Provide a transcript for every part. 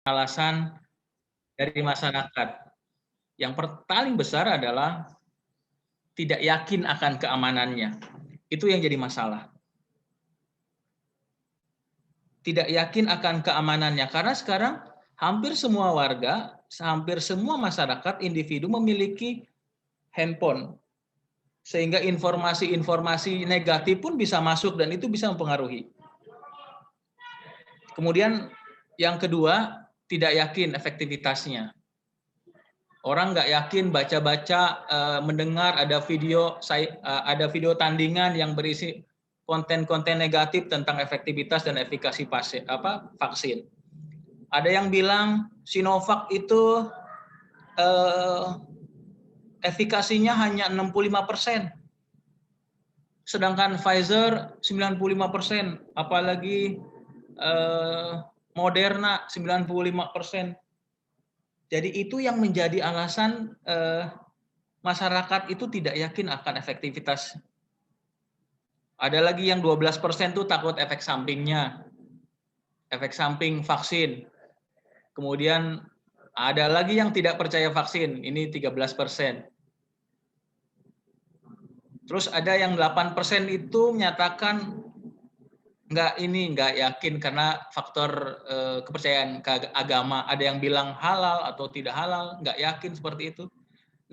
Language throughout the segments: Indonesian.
alasan dari masyarakat. Yang paling besar adalah tidak yakin akan keamanannya. Itu yang jadi masalah. Tidak yakin akan keamanannya karena sekarang hampir semua warga, hampir semua masyarakat individu memiliki handphone. Sehingga informasi-informasi negatif pun bisa masuk dan itu bisa mempengaruhi. Kemudian yang kedua, tidak yakin efektivitasnya. Orang nggak yakin baca-baca, mendengar ada video tandingan yang berisi konten-konten negatif tentang efektivitas dan efikasi vaksin. Ada yang bilang Sinovac itu efikasinya hanya 65%, sedangkan Pfizer 95%, apalagi Moderna 95%. Jadi itu yang menjadi alasan masyarakat itu tidak yakin akan efektivitas. Ada lagi yang 12% tuh takut efek sampingnya, efek samping vaksin. Kemudian ada lagi yang tidak percaya vaksin, ini 13%. Terus ada yang 8% itu menyatakan nggak yakin karena faktor kepercayaan agama. Ada yang bilang halal atau tidak halal, nggak yakin seperti itu.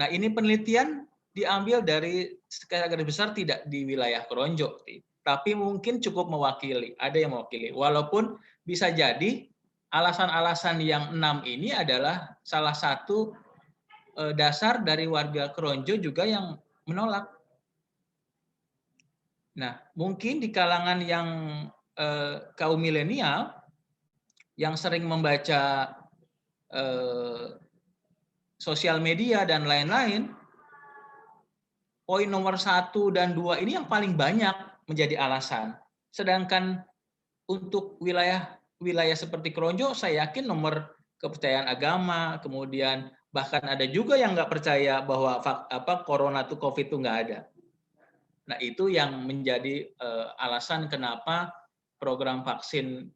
Nah, ini penelitian diambil dari skala garis besar tidak di wilayah Kronjo, tapi mungkin cukup mewakili, ada yang mewakili. Walaupun bisa jadi alasan-alasan yang 6 ini adalah salah satu dasar dari warga Kronjo juga yang menolak. Nah, mungkin di kalangan yang kaum milenial yang sering membaca sosial media dan lain-lain, poin nomor 1 dan 2 ini yang paling banyak menjadi alasan. Sedangkan untuk wilayah seperti Kronjo, saya yakin nomor kepercayaan agama, kemudian bahkan ada juga yang nggak percaya bahwa corona itu COVID itu nggak ada. Nah, itu yang menjadi alasan kenapa program vaksin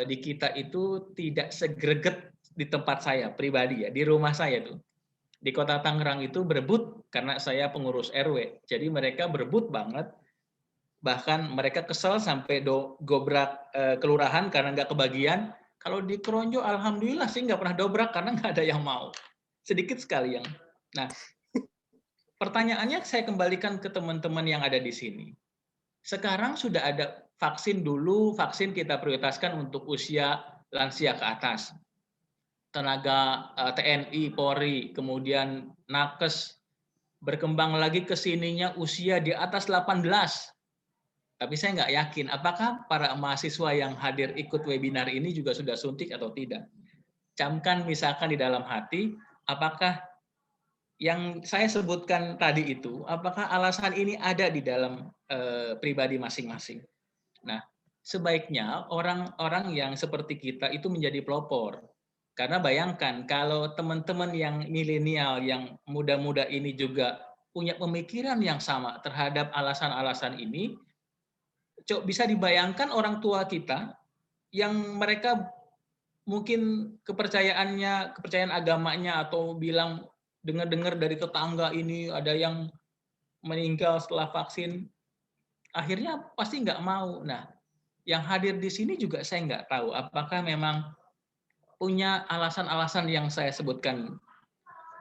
di kita itu tidak segreget di tempat saya pribadi ya, di rumah saya tuh. Di Kota Tangerang itu berebut karena saya pengurus RW. Jadi mereka berebut banget. Bahkan mereka kesel sampai gobrak kelurahan karena nggak kebagian. Kalau di Kronjo, alhamdulillah sih nggak pernah dobrak karena nggak ada yang mau. Sedikit sekali yang. Nah, pertanyaannya saya kembalikan ke teman-teman yang ada di sini. Sekarang sudah ada vaksin dulu, vaksin kita prioritaskan untuk usia lansia ke atas. Tenaga TNI, Polri, kemudian nakes, berkembang lagi ke sininya usia di atas 18. Tapi saya nggak yakin apakah para mahasiswa yang hadir ikut webinar ini juga sudah suntik atau tidak. Camkan misalkan di dalam hati, apakah yang saya sebutkan tadi itu, apakah alasan ini ada di dalam pribadi masing-masing. Nah, sebaiknya orang-orang yang seperti kita itu menjadi pelopor. Karena bayangkan kalau teman-teman yang milenial, yang muda-muda ini juga punya pemikiran yang sama terhadap alasan-alasan ini, bisa dibayangkan orang tua kita yang mereka mungkin kepercayaan agamanya atau bilang dengar-dengar dari tetangga ini ada yang meninggal setelah vaksin, akhirnya pasti nggak mau. Nah, yang hadir di sini juga saya nggak tahu apakah memang punya alasan-alasan yang saya sebutkan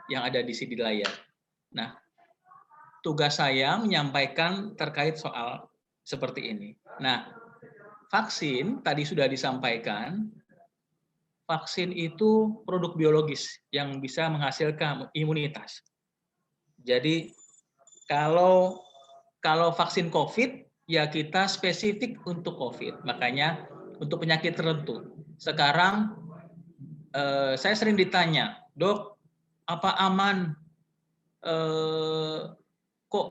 yang ada di sini di layar. Nah, tugas saya menyampaikan terkait soal seperti ini. Nah, vaksin tadi sudah disampaikan, vaksin itu produk biologis yang bisa menghasilkan imunitas. Jadi kalau vaksin COVID ya kita spesifik untuk COVID, makanya untuk penyakit tertentu. Sekarang saya sering ditanya, dok, apa aman? Kok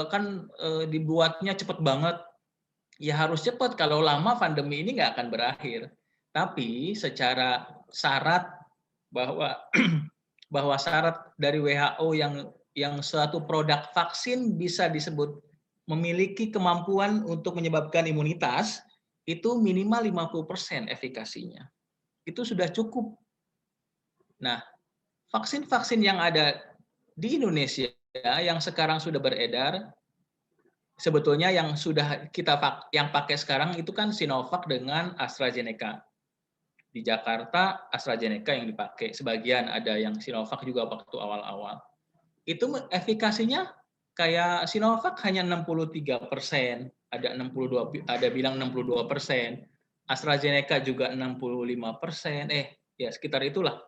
kan dibuatnya cepat banget? Ya harus cepat, kalau lama pandemi ini nggak akan berakhir. Tapi secara syarat bahwa bahwa syarat dari WHO yang suatu produk vaksin bisa disebut memiliki kemampuan untuk menyebabkan imunitas, itu minimal 50% efikasinya. itu sudah cukup. Nah, vaksin-vaksin yang ada di Indonesia yang sekarang sudah beredar, sebetulnya yang sudah yang pakai sekarang itu kan Sinovac dengan AstraZeneca. Di Jakarta AstraZeneca yang dipakai, sebagian ada yang Sinovac juga waktu awal-awal. Itu efikasinya kayak Sinovac hanya 63%, ada 62, ada bilang 62%. AstraZeneca juga 65%, ya sekitar itulah.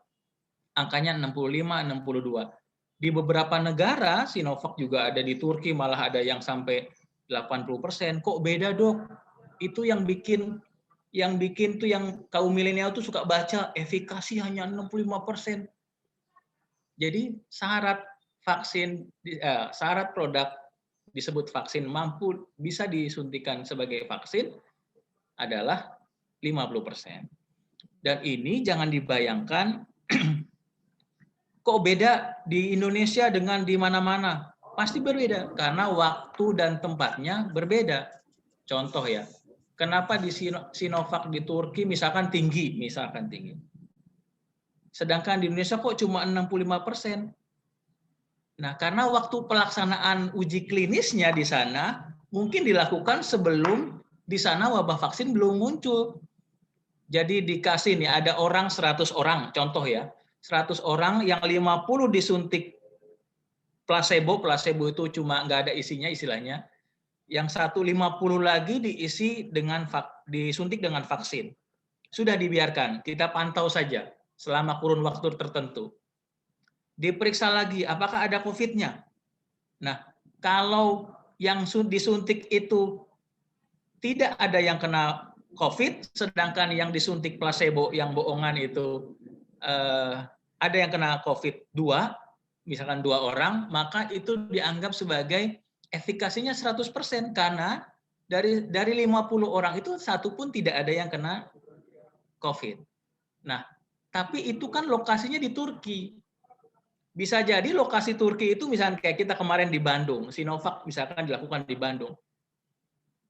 Angkanya 65, 62. Di beberapa negara Sinovac juga ada di Turki, malah ada yang sampai 80%. Kok beda, Dok? Itu yang bikin tuh yang kaum milenial tuh suka baca efikasi hanya 65%. Jadi syarat produk disebut vaksin mampu bisa disuntikan sebagai vaksin adalah 50%. Dan ini jangan dibayangkan kok beda di Indonesia dengan di mana-mana. Pasti berbeda karena waktu dan tempatnya berbeda. Contoh ya, kenapa di Sinovac di Turki misalkan tinggi. Sedangkan di Indonesia kok cuma 65%. Nah, karena waktu pelaksanaan uji klinisnya di sana mungkin dilakukan sebelum di sana wabah vaksin belum muncul. Jadi dikasih nih ada orang 100 orang, contoh ya. 100 orang yang 50 disuntik placebo itu cuma nggak ada isinya istilahnya. Yang 150 lagi disuntik dengan vaksin. Sudah dibiarkan, kita pantau saja selama kurun waktu tertentu. Diperiksa lagi apakah ada COVID-nya. Nah, kalau yang disuntik itu tidak ada yang kena COVID, sedangkan yang disuntik placebo yang bohongan itu ada yang kena COVID 2, misalkan 2 orang, maka itu dianggap sebagai efikasinya 100% karena dari 50 orang itu satu pun tidak ada yang kena COVID. Nah, tapi itu kan lokasinya di Turki. Bisa jadi lokasi Turki itu misalnya kayak kita kemarin di Bandung, Sinovac misalkan dilakukan di Bandung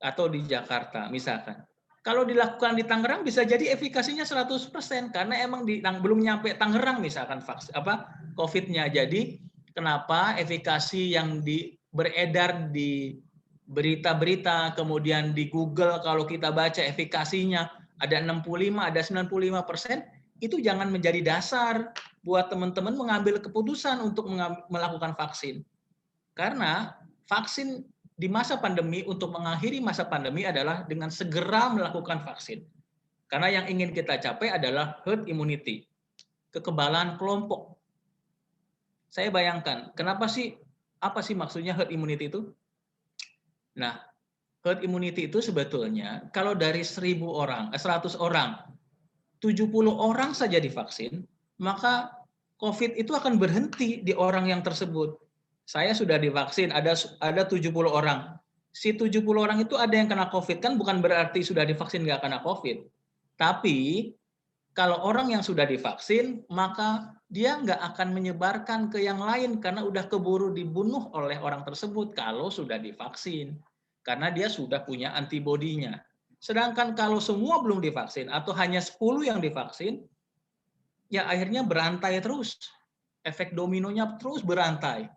atau di Jakarta misalkan. Kalau dilakukan di Tangerang bisa jadi efikasinya 100% karena emang belum nyampe Tangerang misalkan COVID-nya. Jadi kenapa efikasi yang beredar di berita-berita kemudian di Google kalau kita baca efikasinya ada 65, ada 95%, itu jangan menjadi dasar buat teman-teman mengambil keputusan untuk melakukan vaksin. Karena vaksin di masa pandemi, untuk mengakhiri masa pandemi adalah dengan segera melakukan vaksin. Karena yang ingin kita capai adalah herd immunity, kekebalan kelompok. Saya bayangkan, apa sih maksudnya herd immunity itu? Nah, herd immunity itu sebetulnya kalau dari 100 orang, 70 orang saja divaksin, maka COVID itu akan berhenti di orang yang tersebut. Saya sudah divaksin, ada 70 orang. Si 70 orang itu ada yang kena COVID, kan bukan berarti sudah divaksin nggak kena COVID. Tapi kalau orang yang sudah divaksin, maka dia nggak akan menyebarkan ke yang lain karena udah keburu dibunuh oleh orang tersebut kalau sudah divaksin. Karena dia sudah punya antibodinya. Sedangkan kalau semua belum divaksin atau hanya 10 yang divaksin, ya akhirnya berantai terus. Efek dominonya terus berantai.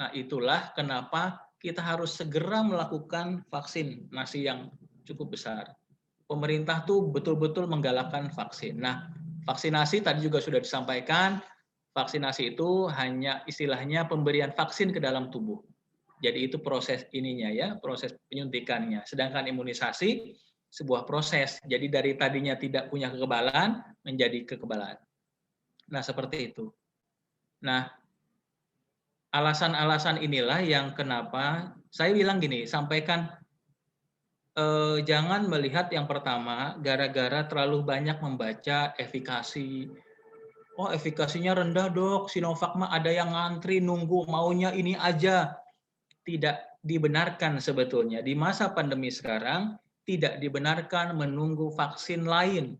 Nah, itulah kenapa kita harus segera melakukan vaksinasi yang cukup besar. Pemerintah tuh betul-betul menggalakkan vaksin. Nah, vaksinasi tadi juga sudah disampaikan, vaksinasi itu hanya istilahnya pemberian vaksin ke dalam tubuh. Jadi itu proses ininya ya, proses penyuntikannya. Sedangkan imunisasi sebuah proses. Jadi dari tadinya tidak punya kekebalan menjadi kekebalan. Nah, seperti itu. Nah, alasan-alasan inilah yang kenapa saya bilang gini, sampaikan jangan melihat yang pertama gara-gara terlalu banyak membaca efikasi. Oh, efikasinya rendah, Dok. Sinovac mah ada yang ngantri nunggu maunya ini aja. Tidak dibenarkan sebetulnya. Di masa pandemi sekarang tidak dibenarkan menunggu vaksin lain.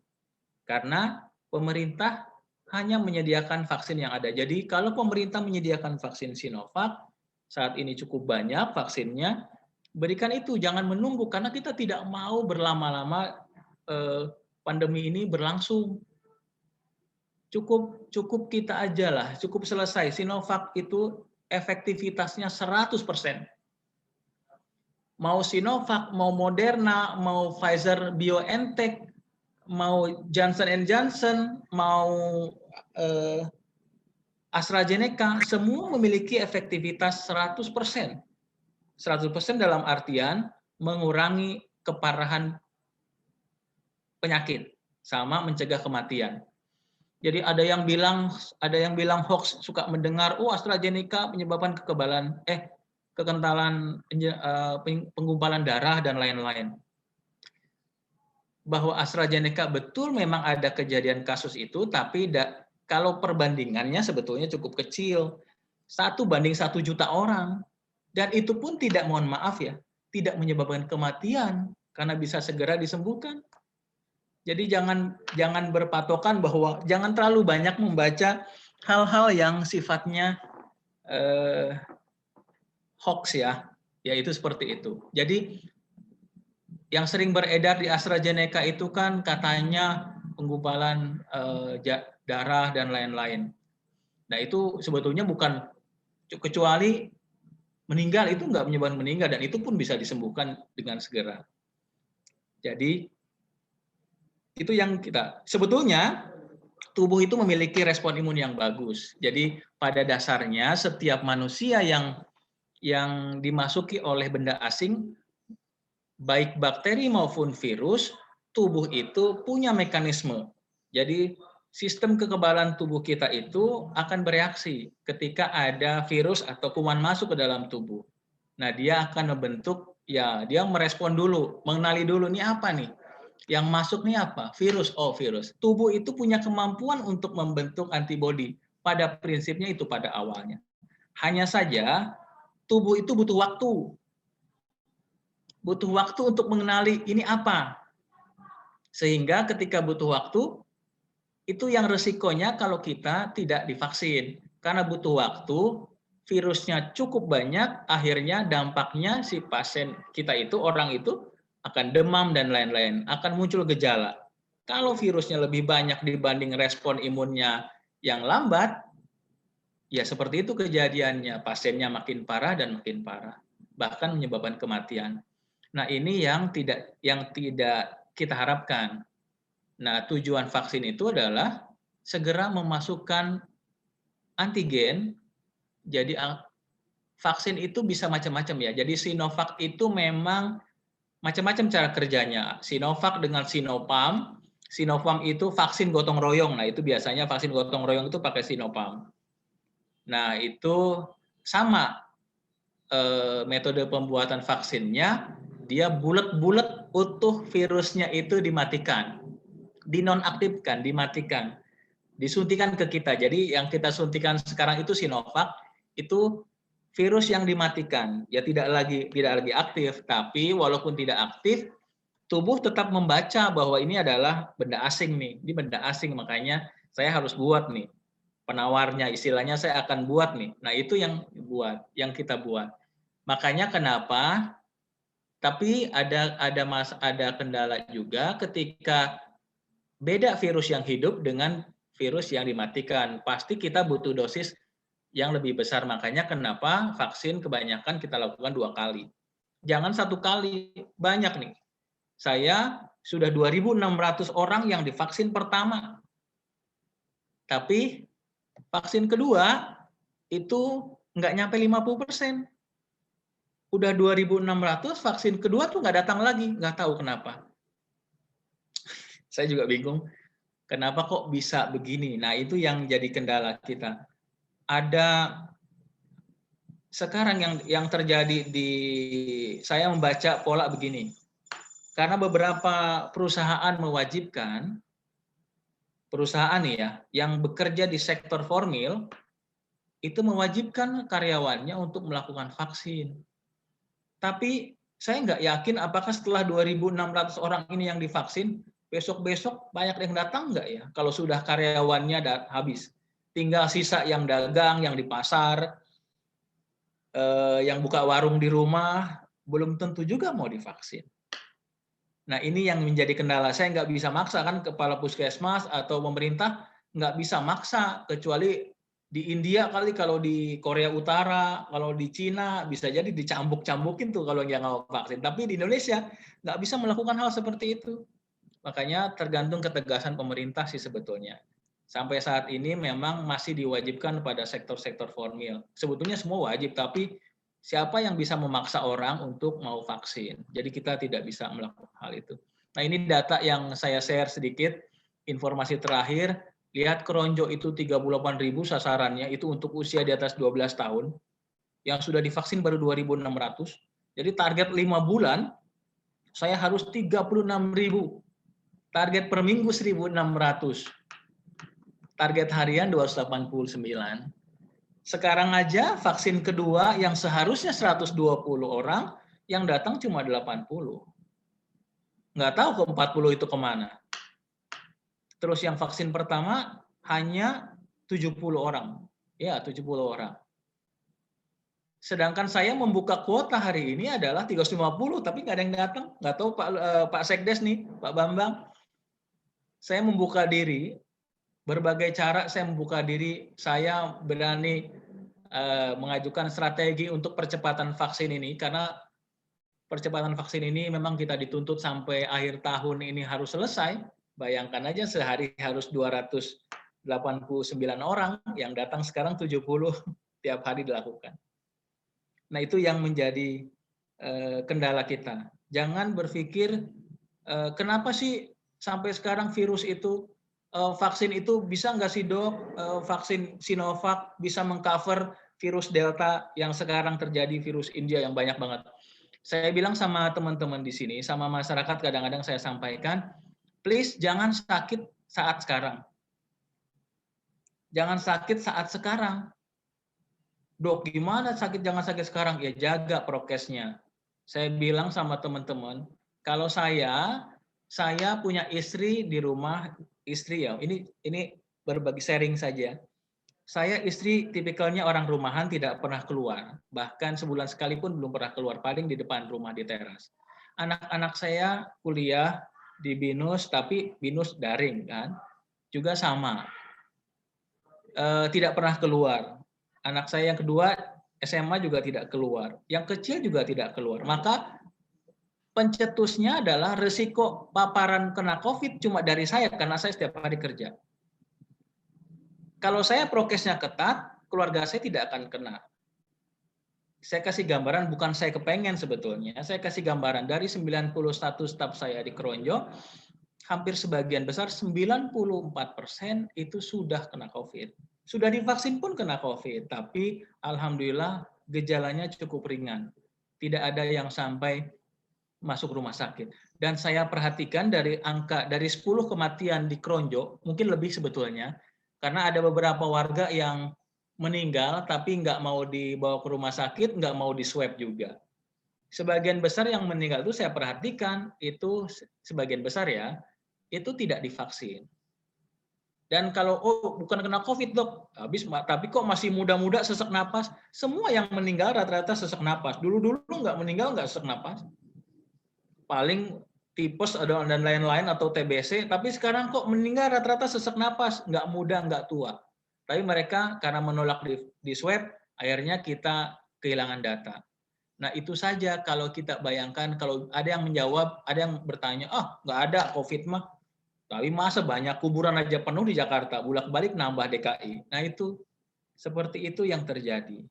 Karena pemerintah hanya menyediakan vaksin yang ada. Jadi kalau pemerintah menyediakan vaksin Sinovac, saat ini cukup banyak vaksinnya, berikan itu, jangan menunggu karena kita tidak mau berlama-lama pandemi ini berlangsung. cukup kita aja lah, cukup selesai. Sinovac itu efektivitasnya 100%. Mau Sinovac, mau Moderna, mau Pfizer BioNTech, mau Johnson & Johnson, mau AstraZeneca, semua memiliki efektivitas 100%. 100% dalam artian mengurangi keparahan penyakit sama mencegah kematian. Jadi ada yang bilang hoax, suka mendengar AstraZeneca menyebabkan kekentalan penggumpalan darah dan lain-lain. Bahwa AstraZeneca betul memang ada kejadian kasus itu, tapi kalau perbandingannya sebetulnya cukup kecil. 1:1 juta orang. Dan itu pun tidak, mohon maaf ya, tidak menyebabkan kematian karena bisa segera disembuhkan. Jadi jangan berpatokan bahwa jangan terlalu banyak membaca hal-hal yang sifatnya hoax ya, yaitu seperti itu. Jadi yang sering beredar di AstraZeneca itu kan katanya penggumpalan darah dan lain-lain. Nah itu sebetulnya bukan, kecuali meninggal, itu nggak menyebabkan meninggal dan itu pun bisa disembuhkan dengan segera. Jadi itu yang sebetulnya tubuh itu memiliki respon imun yang bagus. Jadi pada dasarnya setiap manusia yang dimasuki oleh benda asing, baik bakteri maupun virus, tubuh itu punya mekanisme. Jadi sistem kekebalan tubuh kita itu akan bereaksi ketika ada virus atau kuman masuk ke dalam tubuh. Nah, dia akan membentuk, dia merespon dulu, mengenali dulu, ini apa nih? Yang masuk nih apa? Virus. Oh, virus. Tubuh itu punya kemampuan untuk membentuk antibodi. Pada prinsipnya itu pada awalnya. Hanya saja tubuh itu butuh waktu. Butuh waktu untuk mengenali ini apa. Sehingga ketika butuh waktu, itu yang resikonya kalau kita tidak divaksin. Karena butuh waktu, virusnya cukup banyak, akhirnya dampaknya si pasien kita itu, orang itu, akan demam dan lain-lain, akan muncul gejala. Kalau virusnya lebih banyak dibanding respon imunnya yang lambat, ya seperti itu kejadiannya, pasiennya makin parah dan makin parah, bahkan menyebabkan kematian. Nah, ini yang tidak kita harapkan. Nah, tujuan vaksin itu adalah segera memasukkan antigen. Jadi vaksin itu bisa macam-macam ya. Jadi Sinovac itu memang macam-macam cara kerjanya. Sinovac dengan Sinopharm. Sinopharm itu vaksin gotong royong. Nah, itu biasanya vaksin gotong royong itu pakai Sinopharm. Nah, itu sama metode pembuatan vaksinnya, dia bulat-bulat utuh virusnya itu dimatikan. Dinonaktifkan, dimatikan. Disuntikan ke kita. Jadi yang kita suntikan sekarang itu Sinovac, itu virus yang dimatikan, ya tidak lagi aktif, tapi walaupun tidak aktif, tubuh tetap membaca bahwa ini adalah benda asing nih, ini benda asing, makanya saya harus buat nih penawarnya, istilahnya saya akan buat nih. Nah itu yang kita buat. Makanya kenapa? Tapi ada kendala juga ketika beda virus yang hidup dengan virus yang dimatikan. Pasti kita butuh dosis yang lebih besar. Makanya kenapa vaksin kebanyakan kita lakukan 2 kali. Jangan 1 kali, banyak nih. Saya sudah 2.600 orang yang divaksin pertama. Tapi vaksin kedua itu nggak nyampe 50%. Udah 2.600, vaksin kedua tuh nggak datang lagi, nggak tahu kenapa. Saya juga bingung, kenapa kok bisa begini? Nah, itu yang jadi kendala kita. Ada sekarang yang terjadi saya membaca pola begini. Karena beberapa perusahaan mewajibkan, perusahaan ya, yang bekerja di sektor formal, itu mewajibkan karyawannya untuk melakukan vaksin. Tapi saya nggak yakin apakah setelah 2.600 orang ini yang divaksin, besok-besok banyak yang datang nggak ya? Kalau sudah karyawannya habis. Tinggal sisa yang dagang, yang di pasar, yang buka warung di rumah, belum tentu juga mau divaksin. Nah ini yang menjadi kendala. Saya nggak bisa maksa kan kepala puskesmas atau pemerintah nggak bisa maksa, kecuali di India kali, kalau di Korea Utara, kalau di Cina bisa jadi dicambuk-cambukin tuh kalau yang nggak vaksin. Tapi di Indonesia nggak bisa melakukan hal seperti itu. Makanya tergantung ketegasan pemerintah sih sebetulnya. Sampai saat ini memang masih diwajibkan pada sektor-sektor formal. Sebetulnya semua wajib, tapi siapa yang bisa memaksa orang untuk mau vaksin? Jadi kita tidak bisa melakukan hal itu. Nah, ini data yang saya share sedikit, informasi terakhir. Lihat keronjo itu 38.000 sasarannya, itu untuk usia di atas 12 tahun. Yang sudah divaksin baru 2.600. Jadi target 5 bulan, saya harus 36.000. Target per minggu 1.600. Target harian 289. Sekarang aja vaksin kedua yang seharusnya 120 orang, yang datang cuma 80. Nggak tahu ke 40 itu kemana. Terus yang vaksin pertama hanya 70 orang. Ya, 70 orang. Sedangkan saya membuka kuota hari ini adalah 350, tapi nggak ada yang datang. Nggak tahu Pak Sekdes nih, Pak Bambang. Saya membuka diri, berbagai cara saya membuka diri, saya berani mengajukan strategi untuk percepatan vaksin ini, karena percepatan vaksin ini memang kita dituntut sampai akhir tahun ini harus selesai. Bayangkan aja sehari harus 289 orang, yang datang sekarang 70 tiap hari dilakukan. Nah, itu yang menjadi kendala kita. Jangan berpikir kenapa sih sampai sekarang virus itu, vaksin itu bisa nggak sih dok, vaksin Sinovac bisa mengcover virus Delta yang sekarang terjadi, virus India yang banyak banget. Saya bilang sama teman-teman di sini, sama masyarakat kadang-kadang saya sampaikan, please jangan sakit saat sekarang. Jangan sakit saat sekarang. Dok, gimana sakit jangan sakit sekarang? Ya jaga prokesnya. Saya bilang sama teman-teman, kalau saya punya istri di rumah, istri ya, ini berbagi sharing saja. Saya istri tipikalnya orang rumahan, tidak pernah keluar. Bahkan sebulan sekali pun belum pernah keluar, paling di depan rumah di teras. Anak-anak saya kuliah di BINUS, tapi BINUS daring kan. Juga sama. Tidak pernah keluar. Anak saya yang kedua SMA juga tidak keluar. Yang kecil juga tidak keluar. Maka pencetusnya adalah risiko paparan kena COVID cuma dari saya, karena saya setiap hari kerja. Kalau saya prokesnya ketat, keluarga saya tidak akan kena. Saya kasih gambaran, bukan saya kepengen sebetulnya, saya kasih gambaran dari 91 staf saya di Keronjo, hampir sebagian besar 94% itu sudah kena COVID. Sudah divaksin pun kena COVID, tapi alhamdulillah gejalanya cukup ringan. Tidak ada yang sampai masuk rumah sakit. Dan saya perhatikan dari 10 kematian di Keronjo, mungkin lebih sebetulnya, karena ada beberapa warga yang meninggal tapi nggak mau dibawa ke rumah sakit, nggak mau di swab juga. Sebagian besar yang meninggal itu saya perhatikan, itu sebagian besar ya, itu tidak divaksin. Dan kalau bukan kena COVID dok, habis, tapi kok masih muda-muda sesak napas, semua yang meninggal rata-rata sesak napas. Dulu-dulu nggak meninggal nggak sesak napas. Paling tipes dan lain-lain atau TBC, tapi sekarang kok meninggal rata-rata sesak napas, nggak muda, nggak tua. Tapi mereka karena menolak di swab, akhirnya kita kehilangan data. Nah itu saja kalau kita bayangkan, kalau ada yang menjawab, ada yang bertanya, nggak ada COVID mah. Tapi masa banyak kuburan aja penuh di Jakarta, bolak-balik nambah DKI. Nah itu, seperti itu yang terjadi.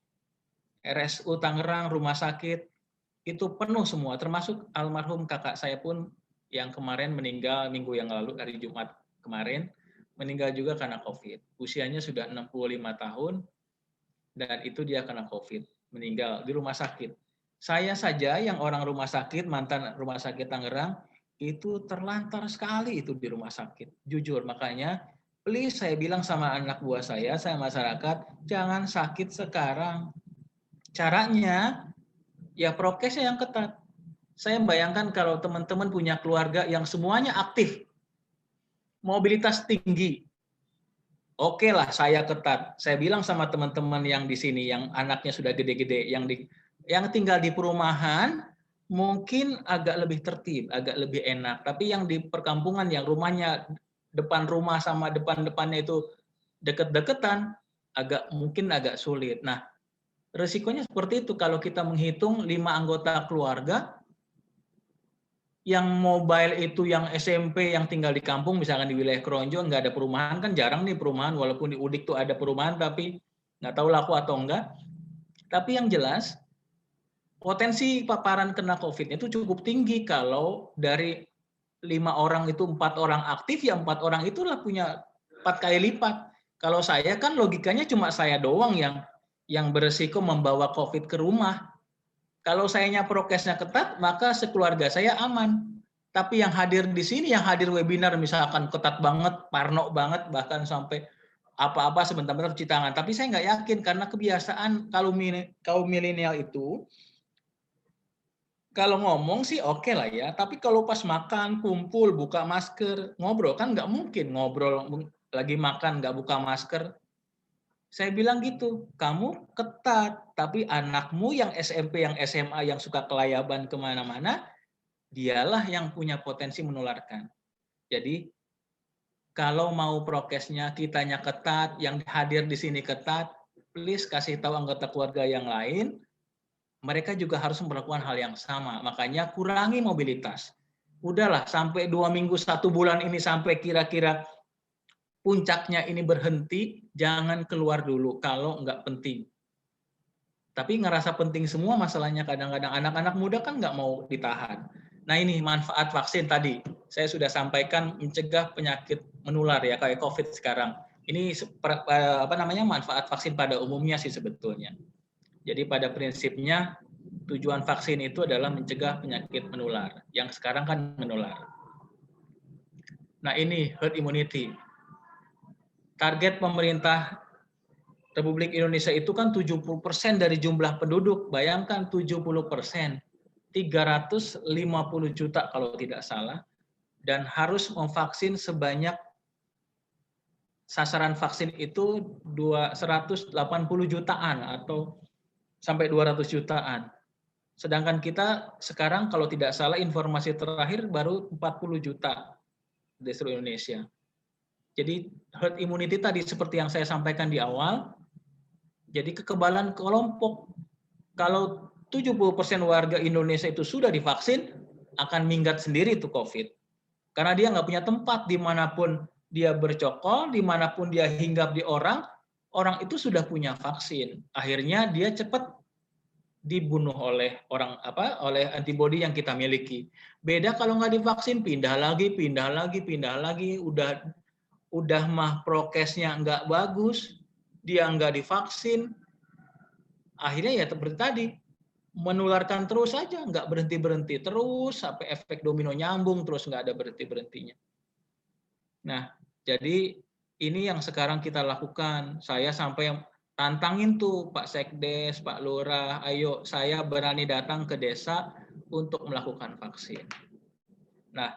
RSU Tangerang, rumah sakit, itu penuh semua, termasuk almarhum kakak saya pun yang kemarin meninggal minggu yang lalu, hari Jumat kemarin, meninggal juga karena COVID. Usianya sudah 65 tahun, dan itu dia kena COVID, meninggal di rumah sakit. Saya saja yang orang rumah sakit, mantan rumah sakit Tangerang, itu terlantar sekali itu di rumah sakit. Jujur, makanya please saya bilang sama anak buah saya masyarakat, jangan sakit sekarang. Caranya, ya prokesnya yang ketat. Saya membayangkan kalau teman-teman punya keluarga yang semuanya aktif, mobilitas tinggi, oke lah saya ketat. Saya bilang sama teman-teman yang di sini, yang anaknya sudah gede-gede, yang tinggal di perumahan, mungkin agak lebih tertib, agak lebih enak. Tapi yang di perkampungan, yang rumahnya depan rumah sama depan-depannya itu deket-deketan mungkin agak sulit. Nah, resikonya seperti itu kalau kita menghitung 5 anggota keluarga yang mobile itu yang SMP yang tinggal di kampung, misalkan di wilayah Kronjo nggak ada perumahan, kan jarang nih perumahan, walaupun di Udik tuh ada perumahan tapi nggak tahu laku atau enggak. Tapi yang jelas potensi paparan kena COVID itu cukup tinggi kalau dari 5 orang itu 4 orang aktif, ya 4 orang itulah punya 4 kali lipat. Kalau saya kan logikanya cuma saya doang yang beresiko membawa COVID ke rumah. Kalau sayanya prokesnya ketat, maka sekeluarga saya aman. Tapi yang hadir di sini, yang hadir webinar misalkan ketat banget, parno banget, bahkan sampai apa-apa sebentar-bentar cuci tangan. Tapi saya nggak yakin karena kebiasaan kaum milenial itu, kalau ngomong sih oke lah ya, tapi kalau pas makan, kumpul, buka masker, ngobrol, kan nggak mungkin ngobrol lagi makan nggak buka masker. Saya bilang gitu, kamu ketat, tapi anakmu yang SMP, yang SMA, yang suka kelayaban kemana-mana, dialah yang punya potensi menularkan. Jadi, kalau mau prokesnya kitanya ketat, yang hadir di sini ketat, please kasih tahu anggota keluarga yang lain, mereka juga harus melakukan hal yang sama. Makanya kurangi mobilitas. Udahlah, sampai 2 minggu, 1 bulan ini sampai kira-kira puncaknya ini berhenti, jangan keluar dulu kalau nggak penting. Tapi ngerasa penting semua masalahnya kadang-kadang anak-anak muda kan nggak mau ditahan. Nah ini manfaat vaksin tadi, saya sudah sampaikan mencegah penyakit menular ya kayak COVID sekarang. Ini manfaat vaksin pada umumnya sih sebetulnya. Jadi pada prinsipnya tujuan vaksin itu adalah mencegah penyakit menular, yang sekarang kan menular. Nah ini herd immunity. Target pemerintah Republik Indonesia itu kan 70% dari jumlah penduduk. Bayangkan 70%, 350 juta kalau tidak salah, dan harus memvaksin sebanyak sasaran vaksin itu 180 jutaan atau sampai 200 jutaan. Sedangkan kita sekarang kalau tidak salah informasi terakhir baru 40 juta di seluruh Indonesia. Jadi herd immunity tadi seperti yang saya sampaikan di awal, jadi kekebalan kelompok. Kalau 70% warga Indonesia itu sudah divaksin, akan minggat sendiri itu COVID. Karena dia nggak punya tempat dimanapun dia bercokol, dimanapun dia hinggap di orang, orang itu sudah punya vaksin. Akhirnya dia cepat dibunuh oleh oleh antibodi yang kita miliki. Beda kalau nggak divaksin, pindah lagi, udah mah prokesnya nggak bagus, dia nggak divaksin, akhirnya ya seperti tadi, menularkan terus saja, nggak berhenti-berhenti terus, sampai efek domino nyambung, terus nggak ada berhenti-berhentinya. Nah, jadi ini yang sekarang kita lakukan. Saya sampai tantangin tuh Pak Sekdes, Pak Lurah, ayo saya berani datang ke desa untuk melakukan vaksin. Nah,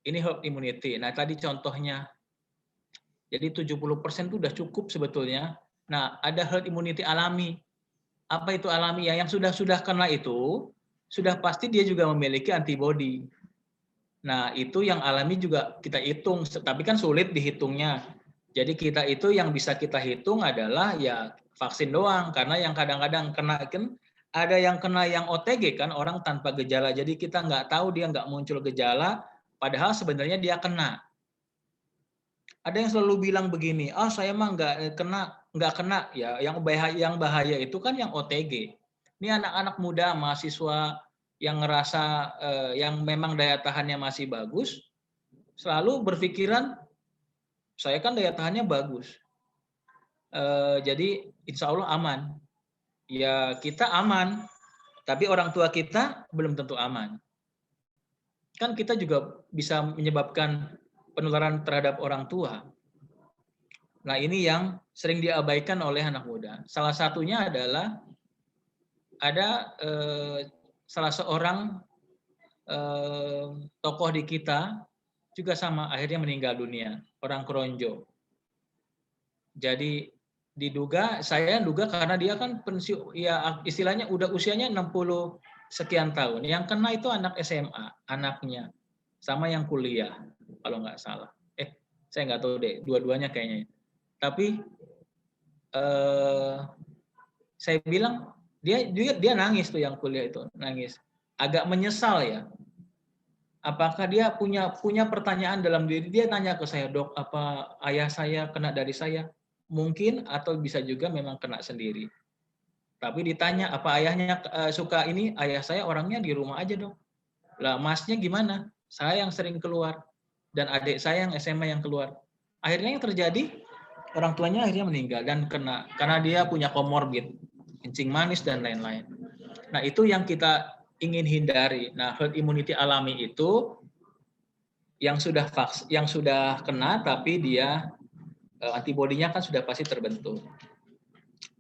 ini herd immunity. Nah, tadi contohnya. Jadi 70% itu sudah cukup sebetulnya. Nah, ada herd immunity alami. Apa itu alami? Ya, yang sudah kena itu, sudah pasti dia juga memiliki antibodi. Nah, itu yang alami juga kita hitung, tapi kan sulit dihitungnya. Jadi kita itu yang bisa kita hitung adalah ya vaksin doang, karena yang kadang-kadang kena kan ada yang kena yang OTG kan, orang tanpa gejala. Jadi kita nggak tahu dia nggak muncul gejala, padahal sebenarnya dia kena. Ada yang selalu bilang begini, saya mah nggak kena ya. Yang bahaya itu kan yang OTG. Ini anak-anak muda, mahasiswa yang ngerasa yang memang daya tahannya masih bagus, selalu berpikiran saya kan daya tahannya bagus, jadi insya Allah aman. Ya kita aman, tapi orang tua kita belum tentu aman. Kan kita juga bisa menyebabkan penularan terhadap orang tua. Nah, ini yang sering diabaikan oleh anak muda. Salah satunya adalah ada salah seorang tokoh di kita juga sama, akhirnya meninggal dunia, orang Kronjo. Jadi saya duga karena dia kan pensiun, ya istilahnya udah usianya 60 sekian tahun. Yang kena itu anak SMA, anaknya, sama yang kuliah kalau nggak salah. Saya nggak tahu deh, dua-duanya kayaknya. Tapi saya bilang dia nangis tuh yang kuliah itu, nangis. Agak menyesal ya. Apakah dia punya pertanyaan dalam diri, dia tanya ke saya, "Dok, apa ayah saya kena dari saya?" Mungkin, atau bisa juga memang kena sendiri. Tapi ditanya, "Apa ayahnya suka ini?" "Ayah saya orangnya di rumah aja, Dok." "Lah, Masnya gimana?" "Saya yang sering keluar dan adik saya yang SMA yang keluar." Akhirnya yang terjadi, orang tuanya akhirnya meninggal dan kena karena dia punya komorbid, kencing manis dan lain-lain. Nah, itu yang kita ingin hindari. Nah, herd immunity alami itu yang sudah kena tapi dia antibodinya kan sudah pasti terbentuk.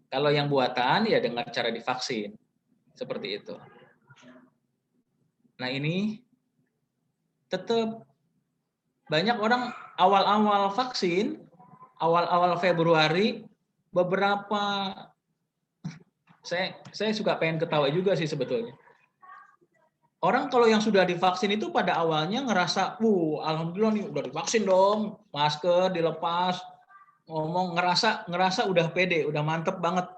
Kalau yang buatan ya dengan cara divaksin. Seperti itu. Nah, ini tetap banyak orang awal-awal vaksin, awal-awal Februari, beberapa saya suka pengen ketawa juga sih sebetulnya. Orang kalau yang sudah divaksin itu pada awalnya ngerasa, alhamdulillah nih udah divaksin dong, masker dilepas, ngomong ngerasa udah pede, udah mantep banget.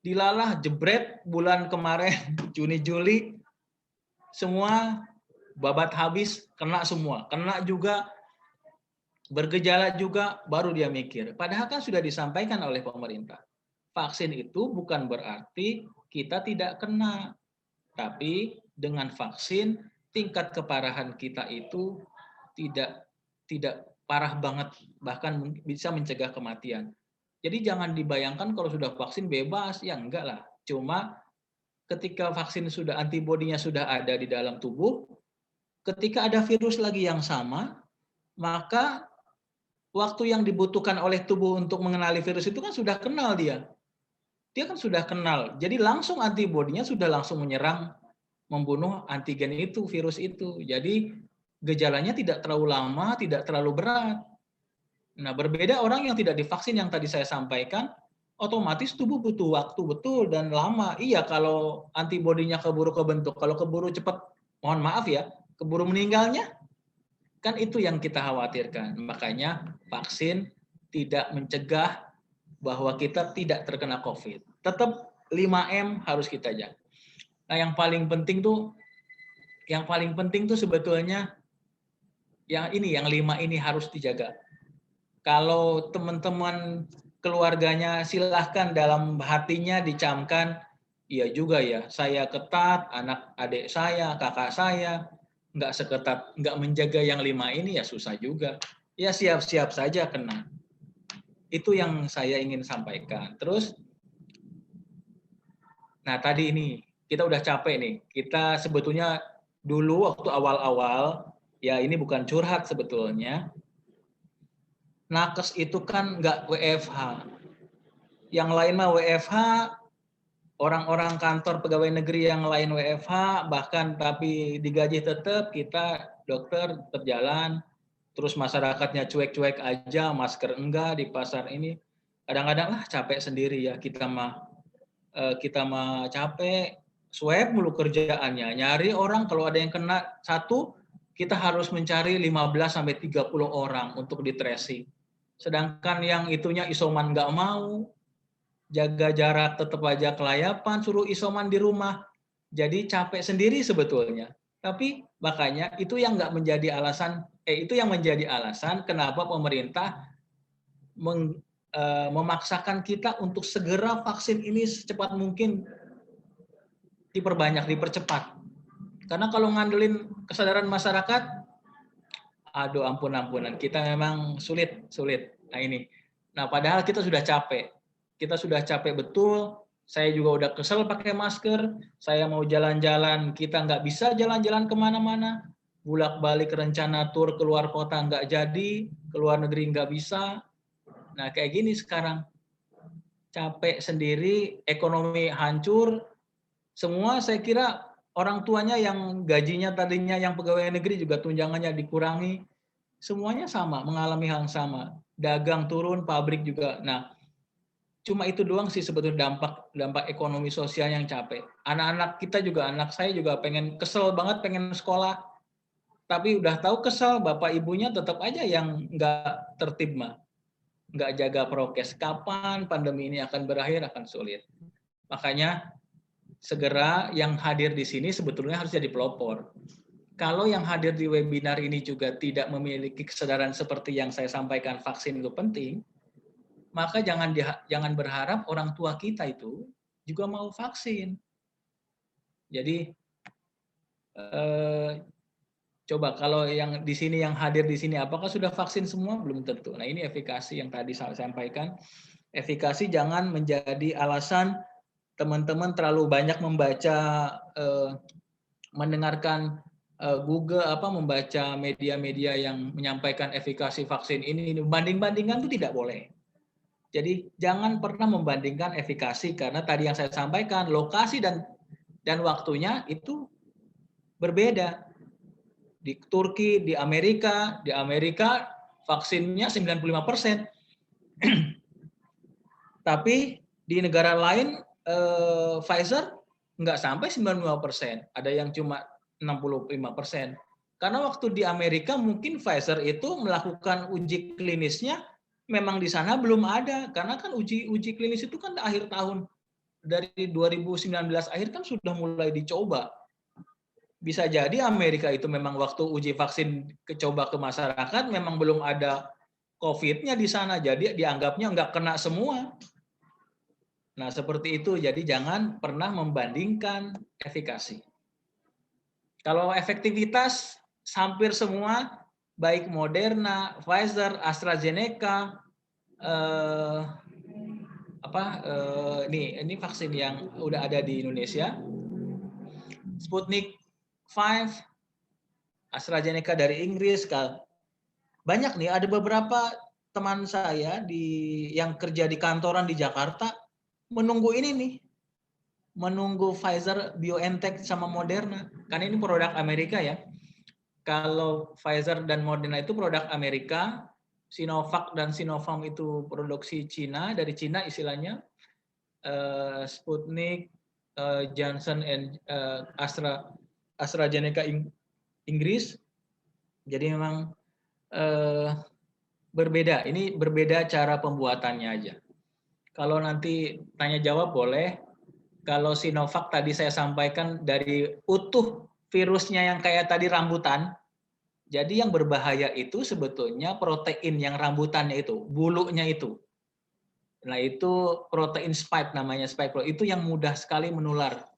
Dilalah jebret bulan kemarin Juni Juli semua babat habis, kena semua, kena juga, bergejala juga, baru dia mikir. Padahal kan sudah disampaikan oleh pemerintah. Vaksin itu bukan berarti kita tidak kena, tapi dengan vaksin tingkat keparahan kita itu tidak parah banget, bahkan bisa mencegah kematian. Jadi jangan dibayangkan kalau sudah vaksin bebas, ya enggak lah. Cuma ketika vaksin sudah antibodinya sudah ada di dalam tubuh, ketika ada virus lagi yang sama, maka waktu yang dibutuhkan oleh tubuh untuk mengenali virus itu kan sudah kenal dia. Dia kan sudah kenal. Jadi langsung antibodinya sudah langsung menyerang, membunuh antigen itu, virus itu. Jadi gejalanya tidak terlalu lama, tidak terlalu berat. Nah, berbeda orang yang tidak divaksin yang tadi saya sampaikan, otomatis tubuh butuh waktu betul dan lama. Iya, kalau antibodinya keburu kebentuk, kalau keburu cepat, mohon maaf ya, keburu meninggalnya, kan itu yang kita khawatirkan. Makanya vaksin tidak mencegah bahwa kita tidak terkena COVID. Tetap 5M harus kita jaga. Nah, yang paling penting tuh sebetulnya yang 5 ini harus dijaga. Kalau teman-teman keluarganya silahkan dalam hatinya dicamkan, iya juga ya, saya ketat, anak adik saya, kakak saya, nggak menjaga yang 5 ini ya susah juga. Ya siap-siap saja kena. Itu yang saya ingin sampaikan. Terus, nah tadi ini, kita udah capek nih. Kita sebetulnya dulu waktu awal-awal, ya ini bukan curhat sebetulnya, nakes itu kan nggak WFH. Yang lain mah WFH, orang-orang kantor pegawai negeri yang lain WFH, bahkan tapi digaji tetap, kita dokter tetap jalan, terus masyarakatnya cuek-cuek aja, masker enggak di pasar ini. Kadang-kadang lah capek sendiri ya, kita mah capek, swab mulu kerjaannya, nyari orang kalau ada yang kena satu, kita harus mencari 15 sampai 30 orang untuk di tracing. Sedangkan yang itunya isoman nggak mau, jaga jarak tetap aja kelayapan, suruh isoman di rumah. Jadi capek sendiri sebetulnya. Tapi makanya itu yang menjadi alasan kenapa pemerintah memaksakan kita untuk segera vaksin ini secepat mungkin diperbanyak, dipercepat. Karena kalau ngandelin kesadaran masyarakat, aduh ampun-ampunan, kita memang sulit. Nah ini. Nah padahal kita sudah capek. Kita sudah capek betul. Saya juga udah kesel pakai masker. Saya mau jalan-jalan, kita nggak bisa jalan-jalan kemana-mana. Bolak-balik rencana tur keluar kota nggak jadi, keluar negeri nggak bisa. Nah kayak gini sekarang. Capek sendiri, ekonomi hancur. Semua saya kira orang tuanya yang gajinya tadinya yang pegawai negeri juga tunjangannya dikurangi. Semuanya sama, mengalami hal yang sama. Dagang turun, pabrik juga. Nah, cuma itu doang sih sebetulnya dampak ekonomi sosial yang capek. Anak-anak kita juga, anak saya juga kesel banget pengen sekolah. tapi udah tahu kesel, bapak ibunya tetap aja yang nggak tertib mah, nggak jaga prokes. Kapan pandemi ini akan berakhir akan sulit. Makanya segera yang hadir di sini sebetulnya harus jadi pelopor. Kalau yang hadir di webinar ini juga tidak memiliki kesadaran seperti yang saya sampaikan, vaksin itu penting, maka jangan berharap orang tua kita itu juga mau vaksin. Jadi coba kalau yang di sini, yang hadir di sini, apakah sudah vaksin semua? Belum tentu. Nah, ini efikasi yang tadi saya sampaikan. Efikasi jangan menjadi alasan teman-teman terlalu banyak membaca, mendengarkan Google, membaca media-media yang menyampaikan efikasi vaksin ini banding-bandingkan itu tidak boleh. Jadi jangan pernah membandingkan efikasi, karena tadi yang saya sampaikan lokasi dan waktunya itu berbeda. Di Turki, di Amerika vaksinnya 95%. Tapi di negara lain Pfizer nggak sampai 95%, ada yang cuma 65%. Karena waktu di Amerika mungkin Pfizer itu melakukan uji klinisnya memang di sana belum ada, karena kan uji klinis itu kan akhir tahun, dari 2019 akhir kan sudah mulai dicoba. Bisa jadi Amerika itu memang waktu uji vaksin coba ke masyarakat memang belum ada COVID-nya di sana, jadi dianggapnya nggak kena semua. Nah, seperti itu. Jadi jangan pernah membandingkan efikasi. Kalau efektivitas hampir semua, baik Moderna, Pfizer, AstraZeneca, ini vaksin yang udah ada di Indonesia, Sputnik 5, AstraZeneca dari Inggris. Banyak nih, ada beberapa teman saya yang kerja di kantoran di Jakarta menunggu ini nih, menunggu Pfizer, BioNTech sama Moderna. Karena ini produk Amerika ya. Kalau Pfizer dan Moderna itu produk Amerika, Sinovac dan Sinopharm itu produksi Cina, dari Cina istilahnya. Sputnik, Johnson and AstraZeneca Inggris. Jadi memang berbeda. Ini berbeda cara pembuatannya aja. Kalau nanti tanya jawab boleh. Kalau Sinovac tadi saya sampaikan dari utuh virusnya yang kayak tadi rambutan. Jadi yang berbahaya itu sebetulnya protein yang rambutannya itu, bulunya itu. Nah, itu protein spike namanya, spike protein. Itu yang mudah sekali menular.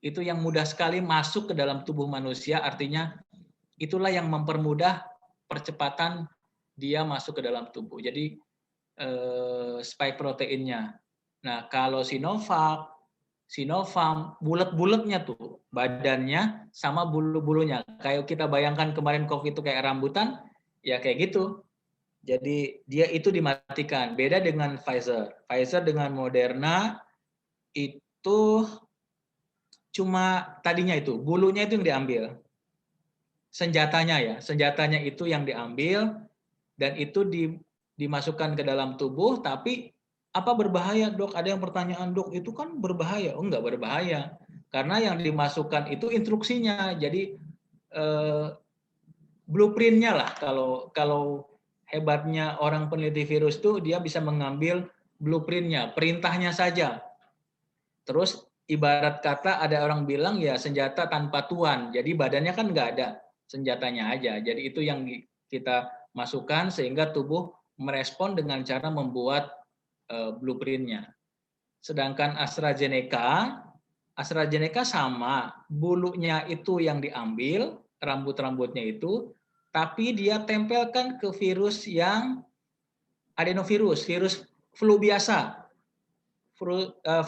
Itu yang mudah sekali masuk ke dalam tubuh manusia, artinya itulah yang mempermudah percepatan dia masuk ke dalam tubuh. Jadi spike proteinnya. Nah, kalau Sinovac, Sinopharm, bulat-bulatnya tuh badannya sama bulu-bulunya. Kayak kita bayangkan kemarin COVID itu kayak rambutan, ya kayak gitu. Jadi dia itu dimatikan. Beda dengan Pfizer. Pfizer dengan Moderna itu cuma tadinya itu, bulunya itu yang diambil. Senjatanya itu yang diambil dan itu dimasukkan ke dalam tubuh, tapi apa berbahaya, Dok? Ada yang pertanyaan, Dok, itu kan berbahaya. Oh, enggak berbahaya. Karena yang dimasukkan itu instruksinya. Jadi blueprint-nya lah. Kalau hebatnya orang peneliti virus tuh dia bisa mengambil blueprint-nya, perintahnya saja. Terus ibarat kata ada orang bilang ya senjata tanpa tuan. Jadi badannya kan nggak ada, senjatanya aja. Jadi itu yang kita masukkan sehingga tubuh merespon dengan cara membuat blueprint-nya. Sedangkan AstraZeneca sama, bulunya itu yang diambil, rambut-rambutnya itu, tapi dia tempelkan ke virus yang adenovirus, virus flu biasa.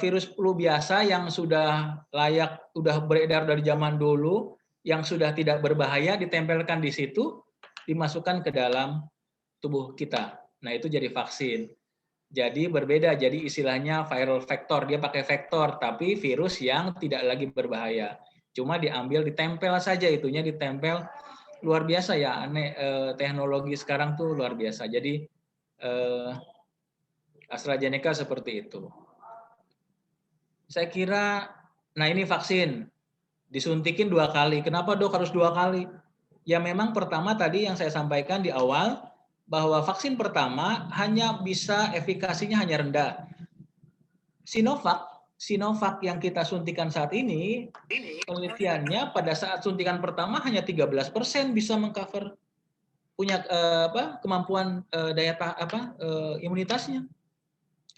Virus flu biasa yang sudah layak, sudah beredar dari zaman dulu, yang sudah tidak berbahaya, ditempelkan di situ, dimasukkan ke dalam tubuh kita. Nah, itu jadi vaksin. Jadi berbeda, jadi istilahnya viral vector, dia pakai vektor, tapi virus yang tidak lagi berbahaya. Cuma diambil, ditempel saja, itunya ditempel. Luar biasa ya, aneh, teknologi sekarang tuh luar biasa. Jadi AstraZeneca seperti itu. Saya kira, nah ini vaksin, disuntikin 2 kali. Kenapa, Dok, harus 2 kali? Ya memang pertama tadi yang saya sampaikan di awal, bahwa vaksin pertama hanya bisa efikasinya hanya rendah. Sinovac yang kita suntikan saat ini, penelitiannya pada saat suntikan pertama hanya 13% bisa mengcover punya kemampuan daya imunitasnya.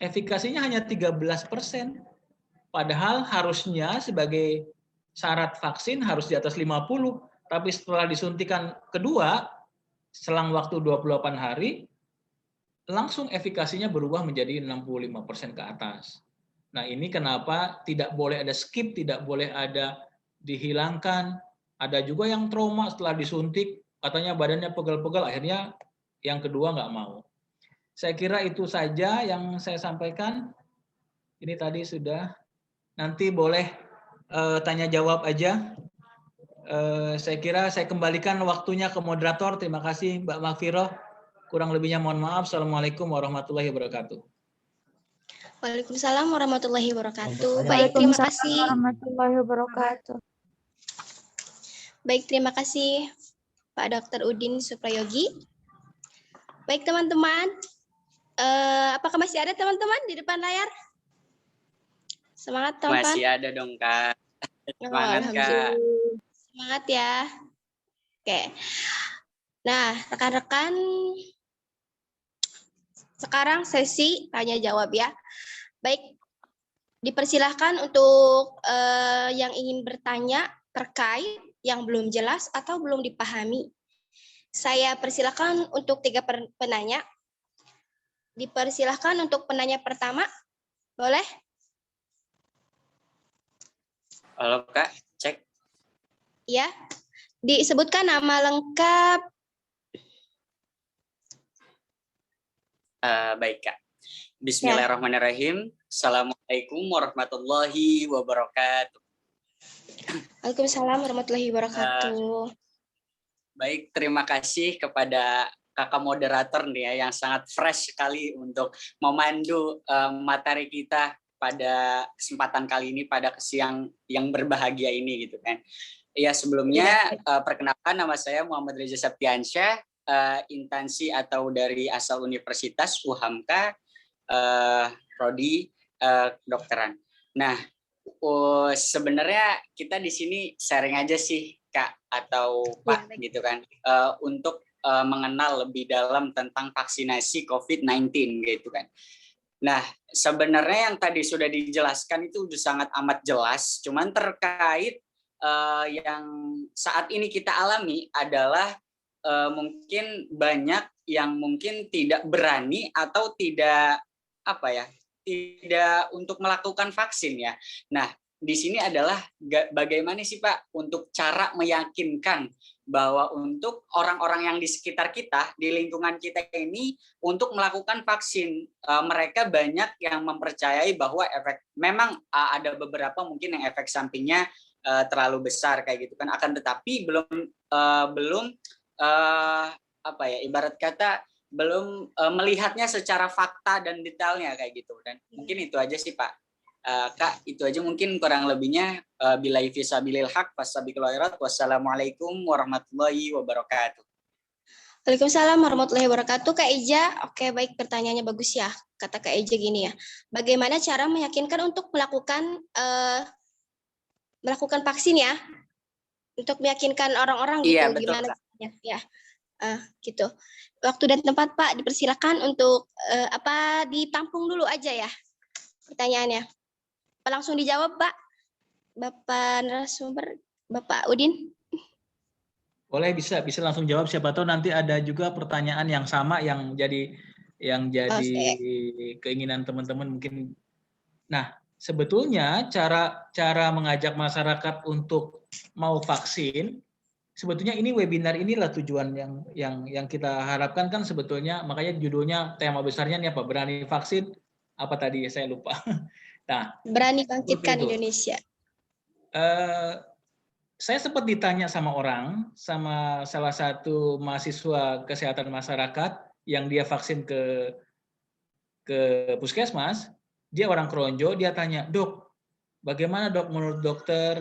Efikasinya hanya 13%. Padahal harusnya sebagai syarat vaksin harus di atas 50, tapi setelah disuntikan kedua selang waktu 28 hari langsung efikasinya berubah menjadi 65% ke atas. Nah, ini kenapa tidak boleh ada skip, tidak boleh ada dihilangkan. Ada juga yang trauma setelah disuntik, katanya badannya pegel-pegel, akhirnya yang kedua nggak mau. Saya kira itu saja yang saya sampaikan. Ini tadi sudah. Nanti boleh tanya jawab aja. Saya kira saya kembalikan waktunya ke moderator. Terima kasih Mbak Makfiroh. Kurang lebihnya mohon maaf. Assalamualaikum warahmatullahi wabarakatuh. Waalaikumsalam warahmatullahi wabarakatuh. Baik, terima kasih. Warahmatullahi wabarakatuh. Baik, terima kasih Pak Dr. Udin Suprayogi. Baik teman-teman, apakah masih ada teman-teman di depan layar? Semangat teman-teman. Masih ada dong Kak. Semangat Kak. Semangat ya. Oke. Nah, rekan-rekan, sekarang sesi tanya jawab ya. Baik, dipersilahkan untuk yang ingin bertanya terkait yang belum jelas atau belum dipahami. Saya persilahkan untuk 3 penanya. Dipersilahkan untuk penanya pertama. Boleh? Halo Kak, cek. Ya. Disebutkan nama lengkap. Baik Kak. Bismillahirrahmanirrahim. Assalamualaikum warahmatullahi wabarakatuh. Waalaikumsalam warahmatullahi wabarakatuh. Baik, terima kasih kepada kakak moderator nih ya, yang sangat fresh sekali untuk memandu materi kita pada kesempatan kali ini, pada siang yang berbahagia ini gitu kan. Ya sebelumnya perkenalkan, nama saya Muhammad Reza Septiansyah, instansi atau dari asal Universitas UHAMKA, prodi kedokteran. Nah, sebenarnya kita di sini sharing aja sih Kak atau Pak gitu kan, untuk mengenal lebih dalam tentang vaksinasi COVID-19 gitu kan. Nah, sebenarnya yang tadi sudah dijelaskan itu sudah sangat amat jelas, cuman terkait yang saat ini kita alami adalah mungkin banyak yang mungkin tidak berani atau tidak tidak untuk melakukan vaksin ya. Nah, di sini adalah bagaimana sih Pak untuk cara meyakinkan bahwa untuk orang-orang yang di sekitar kita, di lingkungan kita ini untuk melakukan vaksin. Mereka banyak yang mempercayai bahwa memang ada beberapa mungkin yang efek sampingnya terlalu besar kayak gitu kan, akan tetapi belum ibarat kata belum melihatnya secara fakta dan detailnya kayak gitu. Dan mungkin itu aja sih Pak. Kak, itu aja mungkin kurang lebihnya. Billahi fisabilil haq, fasabiqul khairat. Wassalamualaikum warahmatullahi wabarakatuh. Waalaikumsalam warahmatullahi wabarakatuh. Kak Eja, oke baik, pertanyaannya bagus ya. Kata Kak Eja gini ya, bagaimana cara meyakinkan untuk melakukan vaksin ya? Untuk meyakinkan orang-orang gitu, Iya, betul, gimana Kak. Ya? Gitu. Waktu dan tempat Pak dipersilakan untuk ditampung dulu aja ya pertanyaannya. Langsung dijawab Pak. Bapak narasumber, Bapak Udin. Boleh, bisa langsung jawab, siapa tahu nanti ada juga pertanyaan yang sama yang jadi keinginan teman-teman mungkin. Nah, sebetulnya cara mengajak masyarakat untuk mau vaksin, sebetulnya ini webinar inilah tujuan yang kita harapkan kan sebetulnya, makanya judulnya, tema besarnya nih apa, berani vaksin, apa tadi saya lupa. Nah, berani bangkitkan Indonesia. Saya sempat ditanya sama salah satu mahasiswa kesehatan masyarakat yang dia vaksin ke puskesmas, dia orang Kronjo, dia tanya, "Dok, bagaimana Dok menurut dokter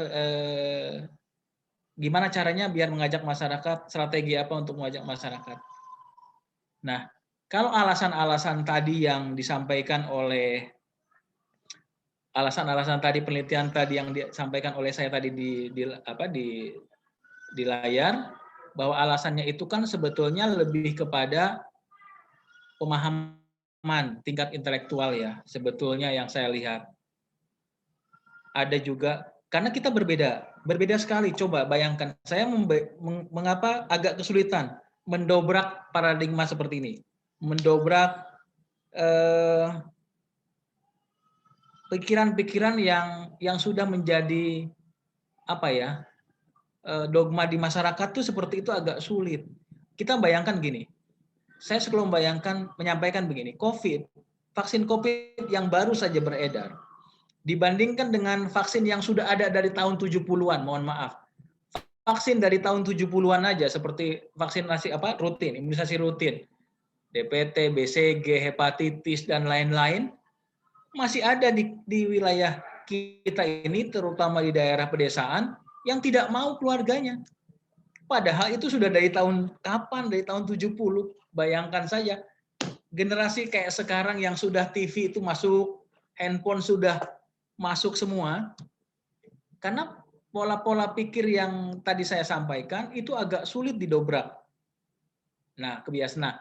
gimana caranya biar mengajak masyarakat, strategi apa untuk mengajak masyarakat. Nah, kalau alasan-alasan tadi yang disampaikan oleh alasan-alasan tadi, penelitian tadi yang disampaikan oleh saya tadi di layar, bahwa alasannya itu kan sebetulnya lebih kepada pemahaman tingkat intelektual ya, sebetulnya yang saya lihat. Ada juga, karena kita berbeda sekali. Coba bayangkan, saya mengapa agak kesulitan mendobrak paradigma seperti ini, mendobrak pikiran-pikiran yang sudah menjadi dogma di masyarakat tuh seperti itu agak sulit. Kita bayangkan gini, saya selalu menyampaikan begini, vaksin COVID yang baru saja beredar, dibandingkan dengan vaksin yang sudah ada dari tahun 70-an, mohon maaf. Vaksin dari tahun 70-an aja seperti vaksinasi rutin, imunisasi rutin, DPT, BCG, hepatitis dan lain-lain masih ada di wilayah kita ini, terutama di daerah pedesaan yang tidak mau keluarganya. Padahal itu sudah dari tahun kapan? Dari tahun 70. Bayangkan saja generasi kayak sekarang yang sudah TV itu masuk, handphone sudah masuk semua. Karena pola-pola pikir yang tadi saya sampaikan itu agak sulit didobrak. Nah, kebiasaan.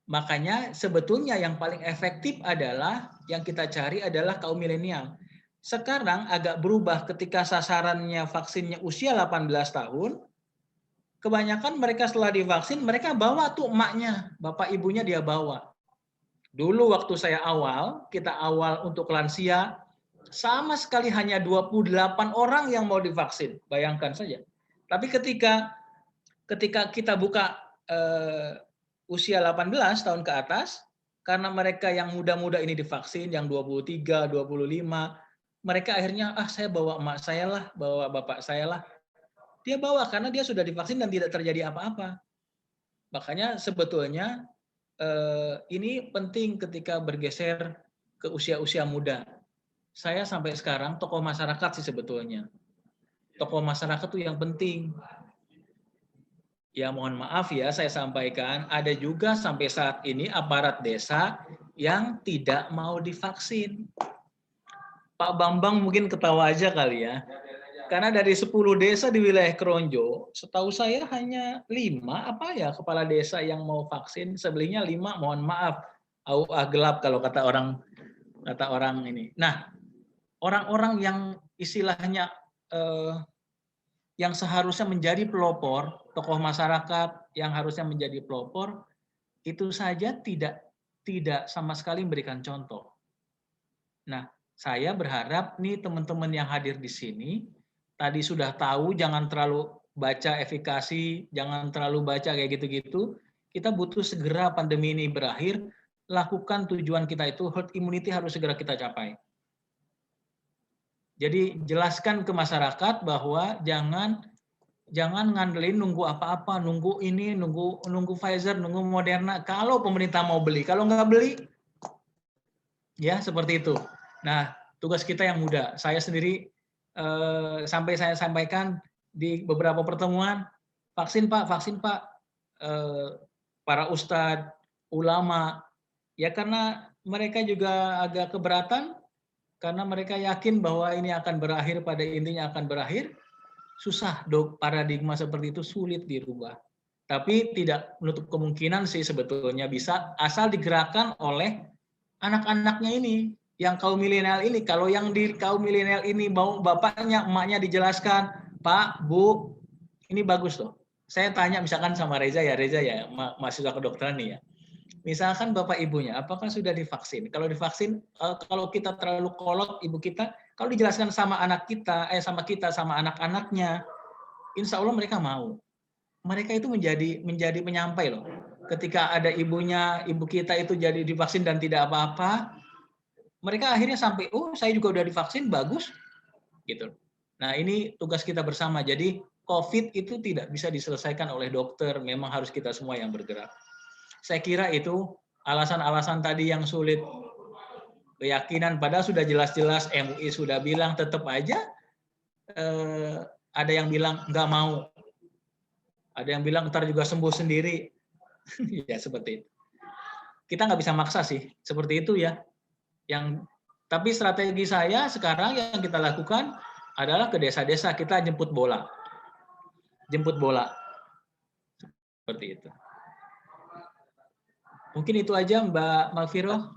Makanya sebetulnya yang paling efektif adalah yang kita cari adalah kaum milenial. Sekarang agak berubah ketika sasarannya vaksinnya usia 18 tahun. Kebanyakan mereka setelah divaksin, mereka bawa tuh emaknya, bapak ibunya dia bawa. Dulu waktu saya kita awal untuk lansia, sama sekali hanya 28 orang yang mau divaksin. Bayangkan saja. Tapi ketika kita buka usia 18 tahun ke atas, karena mereka yang muda-muda ini divaksin, yang 23, 25, mereka akhirnya, saya bawa emak saya lah, bawa bapak saya lah. Dia bawa karena dia sudah divaksin dan tidak terjadi apa-apa. Makanya sebetulnya ini penting ketika bergeser ke usia-usia muda. Saya sampai sekarang tokoh masyarakat sih sebetulnya. Tokoh masyarakat itu yang penting. Ya mohon maaf ya saya sampaikan, ada juga sampai saat ini aparat desa yang tidak mau divaksin. Pak Bambang mungkin ketawa aja kali ya. Karena dari 10 desa di wilayah Kronjo, setahu saya hanya 5 kepala desa yang mau vaksin, selebihnya 5 mohon maaf. Gelap kalau kata orang ini. Nah, orang-orang yang istilahnya yang seharusnya menjadi pelopor, tokoh masyarakat yang harusnya menjadi pelopor, itu saja tidak sama sekali memberikan contoh. Nah, saya berharap nih teman-teman yang hadir di sini, tadi sudah tahu jangan terlalu baca efikasi, jangan terlalu baca kayak gitu-gitu. Kita butuh segera pandemi ini berakhir, lakukan tujuan kita itu, herd immunity harus segera kita capai. Jadi jelaskan ke masyarakat bahwa jangan ngandelin nunggu apa-apa, nunggu ini, nunggu Pfizer, nunggu Moderna. Kalau pemerintah mau beli, kalau nggak beli, ya seperti itu. Nah, tugas kita yang muda. Saya sendiri sampai saya sampaikan di beberapa pertemuan, vaksin Pak, para ustadz, ulama, ya karena mereka juga agak keberatan. Karena mereka yakin bahwa ini akan berakhir, pada intinya akan berakhir, susah paradigma seperti itu sulit dirubah. Tapi tidak menutup kemungkinan sih sebetulnya bisa, asal digerakkan oleh anak-anaknya ini, yang kaum milenial ini. Kalau yang di kaum milenial ini mau bapaknya, emaknya dijelaskan, Pak, Bu, ini bagus loh. Saya tanya misalkan sama Reza ya, mahasiswa kedokteran nih ya. Misalkan bapak ibunya, apakah sudah divaksin? Kalau divaksin, kalau kita terlalu kolot ibu kita, kalau dijelaskan sama sama anak-anaknya, insya Allah mereka mau. Mereka itu menjadi penyampai loh. Ketika ada ibu kita itu jadi divaksin dan tidak apa-apa, mereka akhirnya sampai, saya juga udah divaksin, bagus, gitu. Nah ini tugas kita bersama. Jadi COVID itu tidak bisa diselesaikan oleh dokter, memang harus kita semua yang bergerak. Saya kira itu alasan-alasan tadi yang sulit keyakinan, padahal sudah jelas-jelas MUI sudah bilang tetap aja ada yang bilang nggak mau, ada yang bilang ntar juga sembuh sendiri. Ya seperti itu. Kita nggak bisa maksa sih, seperti itu ya. Tapi strategi saya sekarang yang kita lakukan adalah ke desa-desa, kita jemput bola. Seperti itu. Mungkin itu aja Mbak Malviro.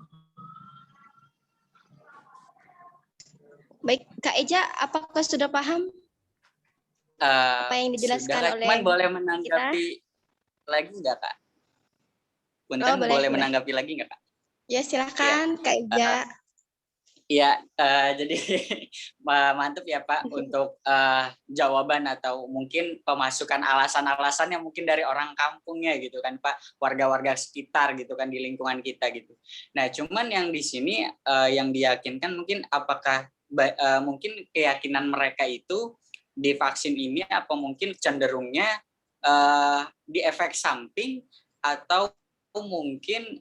Baik, Kak Eja, apakah sudah paham apa yang dijelaskan Sudah, oleh cuman boleh menanggapi lagi nggak Kak? Punten, boleh menanggapi lagi nggak Kak? Ya, silakan Kak Eja. Iya, jadi mantap ya Pak untuk jawaban atau mungkin pemasukan alasan-alasan yang mungkin dari orang kampungnya gitu kan Pak, warga-warga sekitar gitu kan di lingkungan kita gitu. Nah, cuman yang di sini yang diyakinkan mungkin apakah mungkin keyakinan mereka itu di vaksin ini apa mungkin cenderungnya di efek samping atau mungkin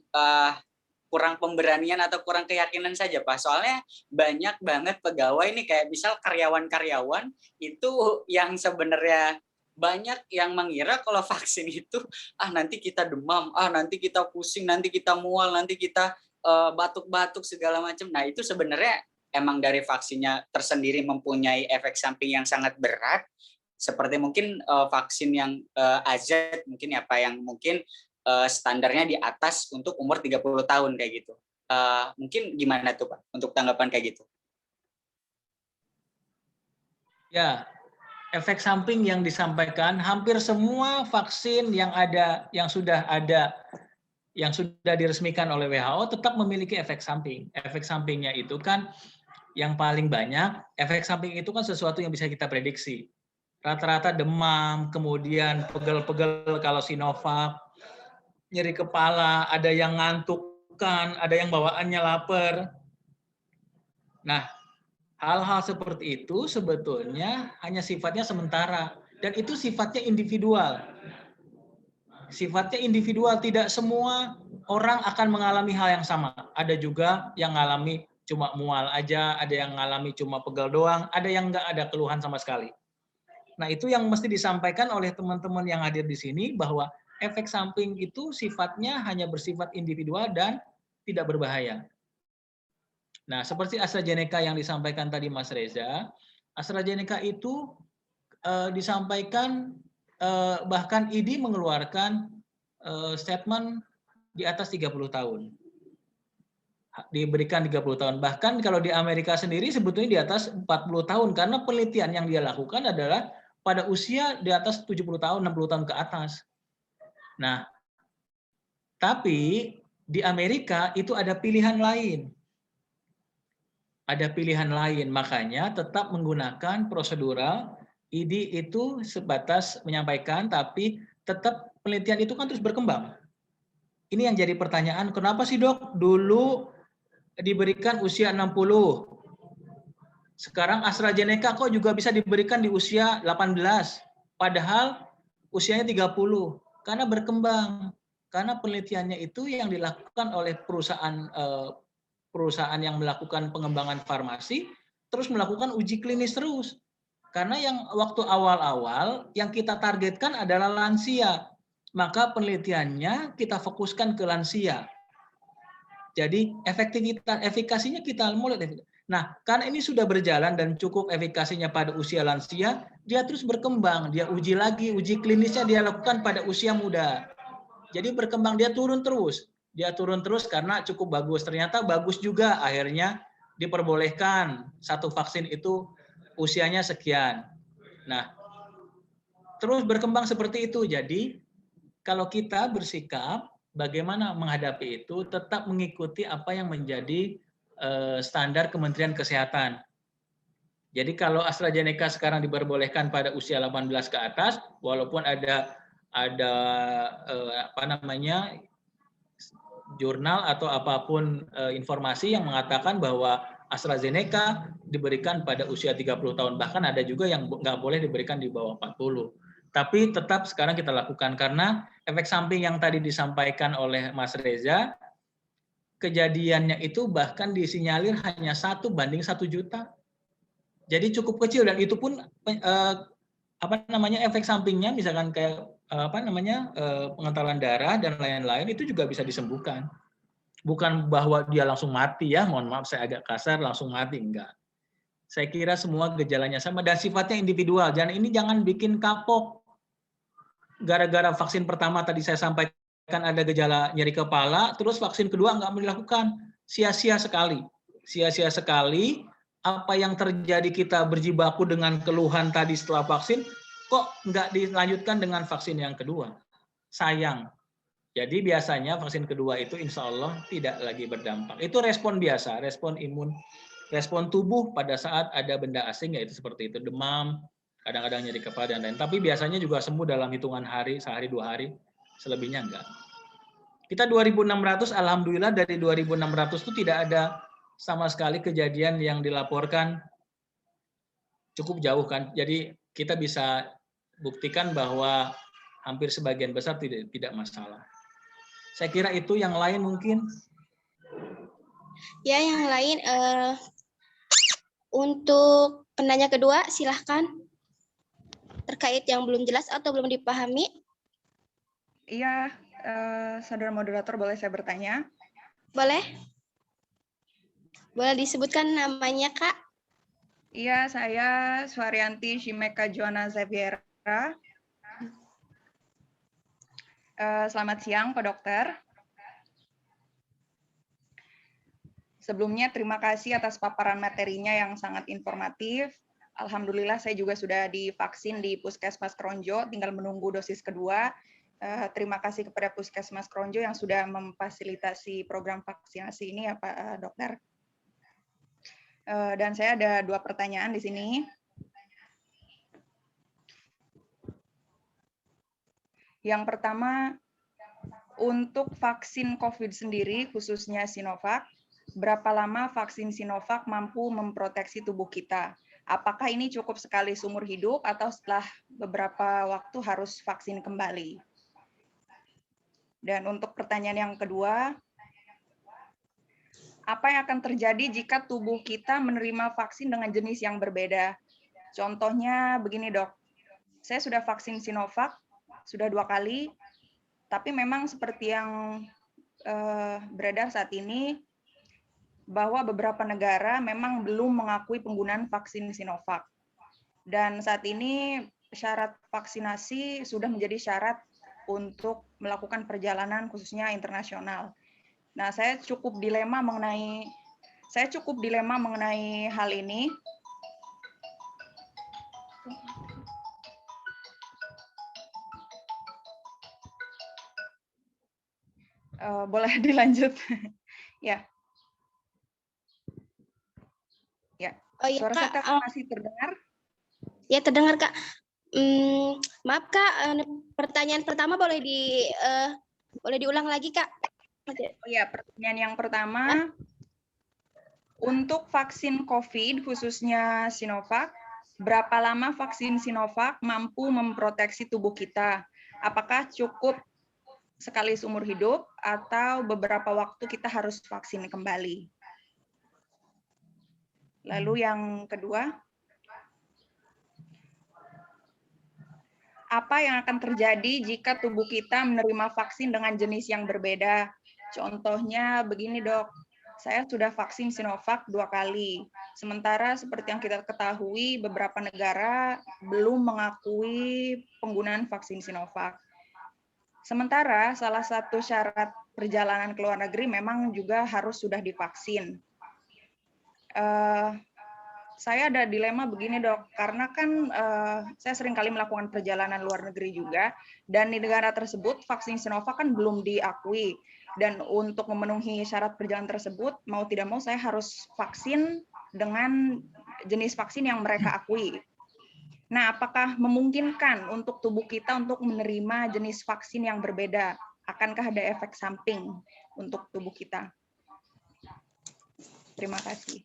kurang pemberanian atau kurang keyakinan saja Pak. Soalnya banyak banget pegawai nih kayak misal karyawan-karyawan itu yang sebenarnya banyak yang mengira kalau vaksin itu nanti kita demam, nanti kita pusing, nanti kita mual, nanti kita batuk-batuk segala macam. Nah, itu sebenarnya emang dari vaksinnya tersendiri mempunyai efek samping yang sangat berat seperti mungkin vaksin yang AZ mungkin ya Pak yang mungkin standarnya di atas untuk umur 30 tahun kayak gitu. Mungkin gimana tuh Pak untuk tanggapan kayak gitu? Ya, efek samping yang disampaikan hampir semua vaksin yang sudah diresmikan oleh WHO tetap memiliki efek samping. Efek sampingnya itu kan yang paling banyak, efek samping itu kan sesuatu yang bisa kita prediksi. Rata-rata demam, kemudian pegel-pegel kalau Sinovac, nyeri kepala, ada yang ngantuk kan, ada yang bawaannya lapar. Nah, hal-hal seperti itu sebetulnya hanya sifatnya sementara dan itu sifatnya individual. Sifatnya individual, tidak semua orang akan mengalami hal yang sama. Ada juga yang mengalami cuma mual aja, ada yang mengalami cuma pegel doang, ada yang nggak ada keluhan sama sekali. Nah, itu yang mesti disampaikan oleh teman-teman yang hadir di sini bahwa efek samping itu sifatnya hanya bersifat individual dan tidak berbahaya. Nah, seperti AstraZeneca yang disampaikan tadi Mas Reza, AstraZeneca itu disampaikan bahkan ID mengeluarkan statement di atas 30 tahun. Diberikan 30 tahun. Bahkan kalau di Amerika sendiri sebetulnya di atas 40 tahun karena penelitian yang dia lakukan adalah pada usia di atas 70 tahun, 60 tahun ke atas. Nah, tapi di Amerika itu ada pilihan lain. Ada pilihan lain, makanya tetap menggunakan prosedural. ID itu sebatas menyampaikan, tapi tetap penelitian itu kan terus berkembang. Ini yang jadi pertanyaan, kenapa sih dok dulu diberikan usia 60, sekarang AstraZeneca kok juga bisa diberikan di usia 18, padahal usianya 30, karena berkembang. Karena penelitiannya itu yang dilakukan oleh perusahaan yang melakukan pengembangan farmasi, terus melakukan uji klinis terus. Karena yang waktu awal-awal yang kita targetkan adalah lansia, maka penelitiannya kita fokuskan ke lansia. Jadi efikasinya kita mulai. Nah, karena ini sudah berjalan dan cukup efikasinya pada usia lansia, dia terus berkembang, dia uji lagi, uji klinisnya dia lakukan pada usia muda. Jadi berkembang, dia turun terus karena cukup bagus. Ternyata bagus juga, akhirnya diperbolehkan satu vaksin itu usianya sekian. Nah, terus berkembang seperti itu. Jadi kalau kita bersikap bagaimana menghadapi itu, tetap mengikuti apa yang menjadi standar Kementerian Kesehatan. Jadi kalau AstraZeneca sekarang diperbolehkan pada usia 18 ke atas, walaupun ada jurnal atau apapun informasi yang mengatakan bahwa AstraZeneca diberikan pada usia 30 tahun, bahkan ada juga yang nggak boleh diberikan di bawah 40. Tapi tetap sekarang kita lakukan karena efek samping yang tadi disampaikan oleh Mas Reza, kejadiannya itu bahkan disinyalir hanya 1 banding 1 juta. Jadi cukup kecil dan itu pun apa namanya efek sampingnya, misalkan kayak pengentalan darah dan lain-lain, itu juga bisa disembuhkan. Bukan bahwa dia langsung mati ya, mohon maaf saya agak kasar, langsung mati, enggak. Saya kira semua gejalanya sama dan sifatnya individual. Jangan bikin kapok. Gara-gara vaksin pertama tadi saya sampaikan ada gejala nyeri kepala, terus vaksin kedua enggak mau dilakukan. Sia-sia sekali. Sia-sia sekali. Apa yang terjadi kita berjibaku dengan keluhan tadi setelah vaksin, kok enggak dilanjutkan dengan vaksin yang kedua. Sayang. Jadi biasanya vaksin kedua itu insya Allah tidak lagi berdampak. Itu respon biasa, respon imun, respon tubuh pada saat ada benda asing, yaitu seperti itu, demam, kadang-kadang nyeri kepala dan lain. Tapi biasanya juga sembuh dalam hitungan hari, sehari 2 hari, selebihnya enggak. Kita 2.600, alhamdulillah dari 2.600 itu tidak ada sama sekali kejadian yang dilaporkan cukup jauh kan. Jadi kita bisa buktikan bahwa hampir sebagian besar tidak masalah. Saya kira itu. Yang lain mungkin? Ya, yang lain untuk penanya kedua silahkan. Terkait yang belum jelas atau belum dipahami. Iya, saudara moderator, boleh saya bertanya? Boleh? Boleh disebutkan namanya, Kak? Iya, saya Suharyanti Shimeka Joana Zaviera. Selamat siang, Pak Dokter. Sebelumnya, terima kasih atas paparan materinya yang sangat informatif. Alhamdulillah, saya juga sudah divaksin di Puskesmas Kronjo, tinggal menunggu dosis kedua. Terima kasih kepada Puskesmas Kronjo yang sudah memfasilitasi program vaksinasi ini, ya Pak Dokter. Dan saya ada 2 pertanyaan di sini. Yang pertama, untuk vaksin COVID sendiri, khususnya Sinovac, berapa lama vaksin Sinovac mampu memproteksi tubuh kita? Apakah ini cukup sekali seumur hidup atau setelah beberapa waktu harus vaksin kembali? Dan untuk pertanyaan yang kedua, apa yang akan terjadi jika tubuh kita menerima vaksin dengan jenis yang berbeda? Contohnya begini, Dok. Saya sudah vaksin Sinovac, sudah 2 kali, tapi memang seperti yang beredar saat ini, bahwa beberapa negara memang belum mengakui penggunaan vaksin Sinovac. Dan saat ini syarat vaksinasi sudah menjadi syarat untuk melakukan perjalanan khususnya internasional. Nah, saya cukup dilema mengenai hal ini. Boleh dilanjut? Ya. Ya. Oh iya, Suara Kak. saya masih terdengar? Ya, terdengar, Kak. Maaf, Kak. Pertanyaan pertama boleh diulang lagi, Kak? Oh ya, pertanyaan yang pertama. Untuk vaksin COVID, khususnya Sinovac, berapa lama vaksin Sinovac mampu memproteksi tubuh kita? Apakah cukup sekali seumur hidup atau beberapa waktu kita harus vaksin kembali? Lalu yang kedua, apa yang akan terjadi jika tubuh kita menerima vaksin dengan jenis yang berbeda? Contohnya begini, Dok. Saya sudah vaksin Sinovac 2 kali. Sementara seperti yang kita ketahui, beberapa negara belum mengakui penggunaan vaksin Sinovac. Sementara salah satu syarat perjalanan ke luar negeri memang juga harus sudah divaksin. Saya ada dilema begini, Dok, karena kan saya sering kali melakukan perjalanan luar negeri juga, dan di negara tersebut vaksin Sinovac kan belum diakui. Dan untuk memenuhi syarat perjalanan tersebut, mau tidak mau saya harus vaksin dengan jenis vaksin yang mereka akui. Nah, apakah memungkinkan untuk tubuh kita untuk menerima jenis vaksin yang berbeda? Akankah ada efek samping untuk tubuh kita? Terima kasih.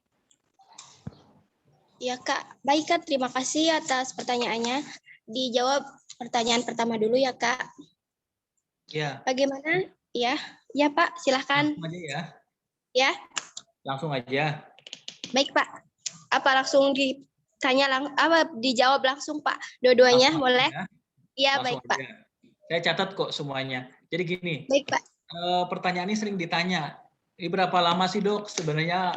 Ya, Kak. Baik, Kak. Terima kasih atas pertanyaannya. Dijawab pertanyaan pertama dulu ya, Kak. Ya. Bagaimana? Ya, ya Pak. Silahkan. Langsung aja ya. Ya. Langsung aja. Baik, Pak. Apa langsung dijawab langsung Pak, dua-duanya Langsung boleh? ya. Iya Langsung baik Pak. aja. Saya catat kok semuanya. Jadi gini, Baik Pak. pertanyaan ini sering ditanya. Ini berapa lama sih dok sebenarnya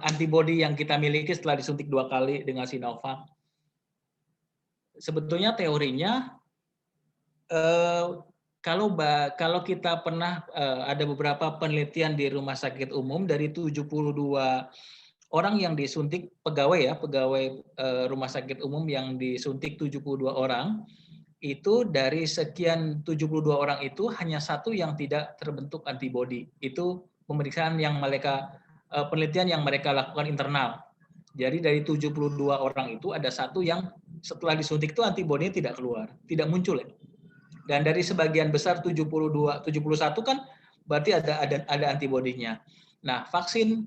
antibodi yang kita miliki setelah disuntik 2 kali dengan Sinovac? Sebetulnya teorinya kalau kita pernah ada beberapa penelitian di rumah sakit umum dari 72 orang yang disuntik pegawai rumah sakit umum yang disuntik 72 orang, itu dari sekian 72 orang itu hanya satu yang tidak terbentuk antibodi. Itu pemeriksaan yang penelitian yang mereka lakukan internal. Jadi dari 72 orang itu ada satu yang setelah disuntik itu antibodinya tidak keluar, tidak muncul ya. Dan dari sebagian besar 71 kan berarti ada antibodinya. Nah, vaksin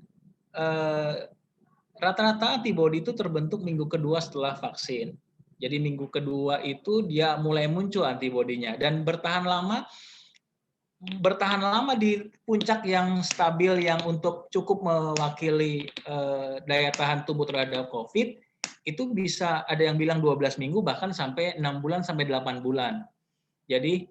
rata-rata antibodi itu terbentuk minggu kedua setelah vaksin. Jadi minggu kedua itu dia mulai muncul antibodinya dan bertahan lama di puncak yang stabil yang untuk cukup mewakili daya tahan tubuh terhadap COVID itu bisa ada yang bilang 12 minggu bahkan sampai 6 bulan sampai 8 bulan. Jadi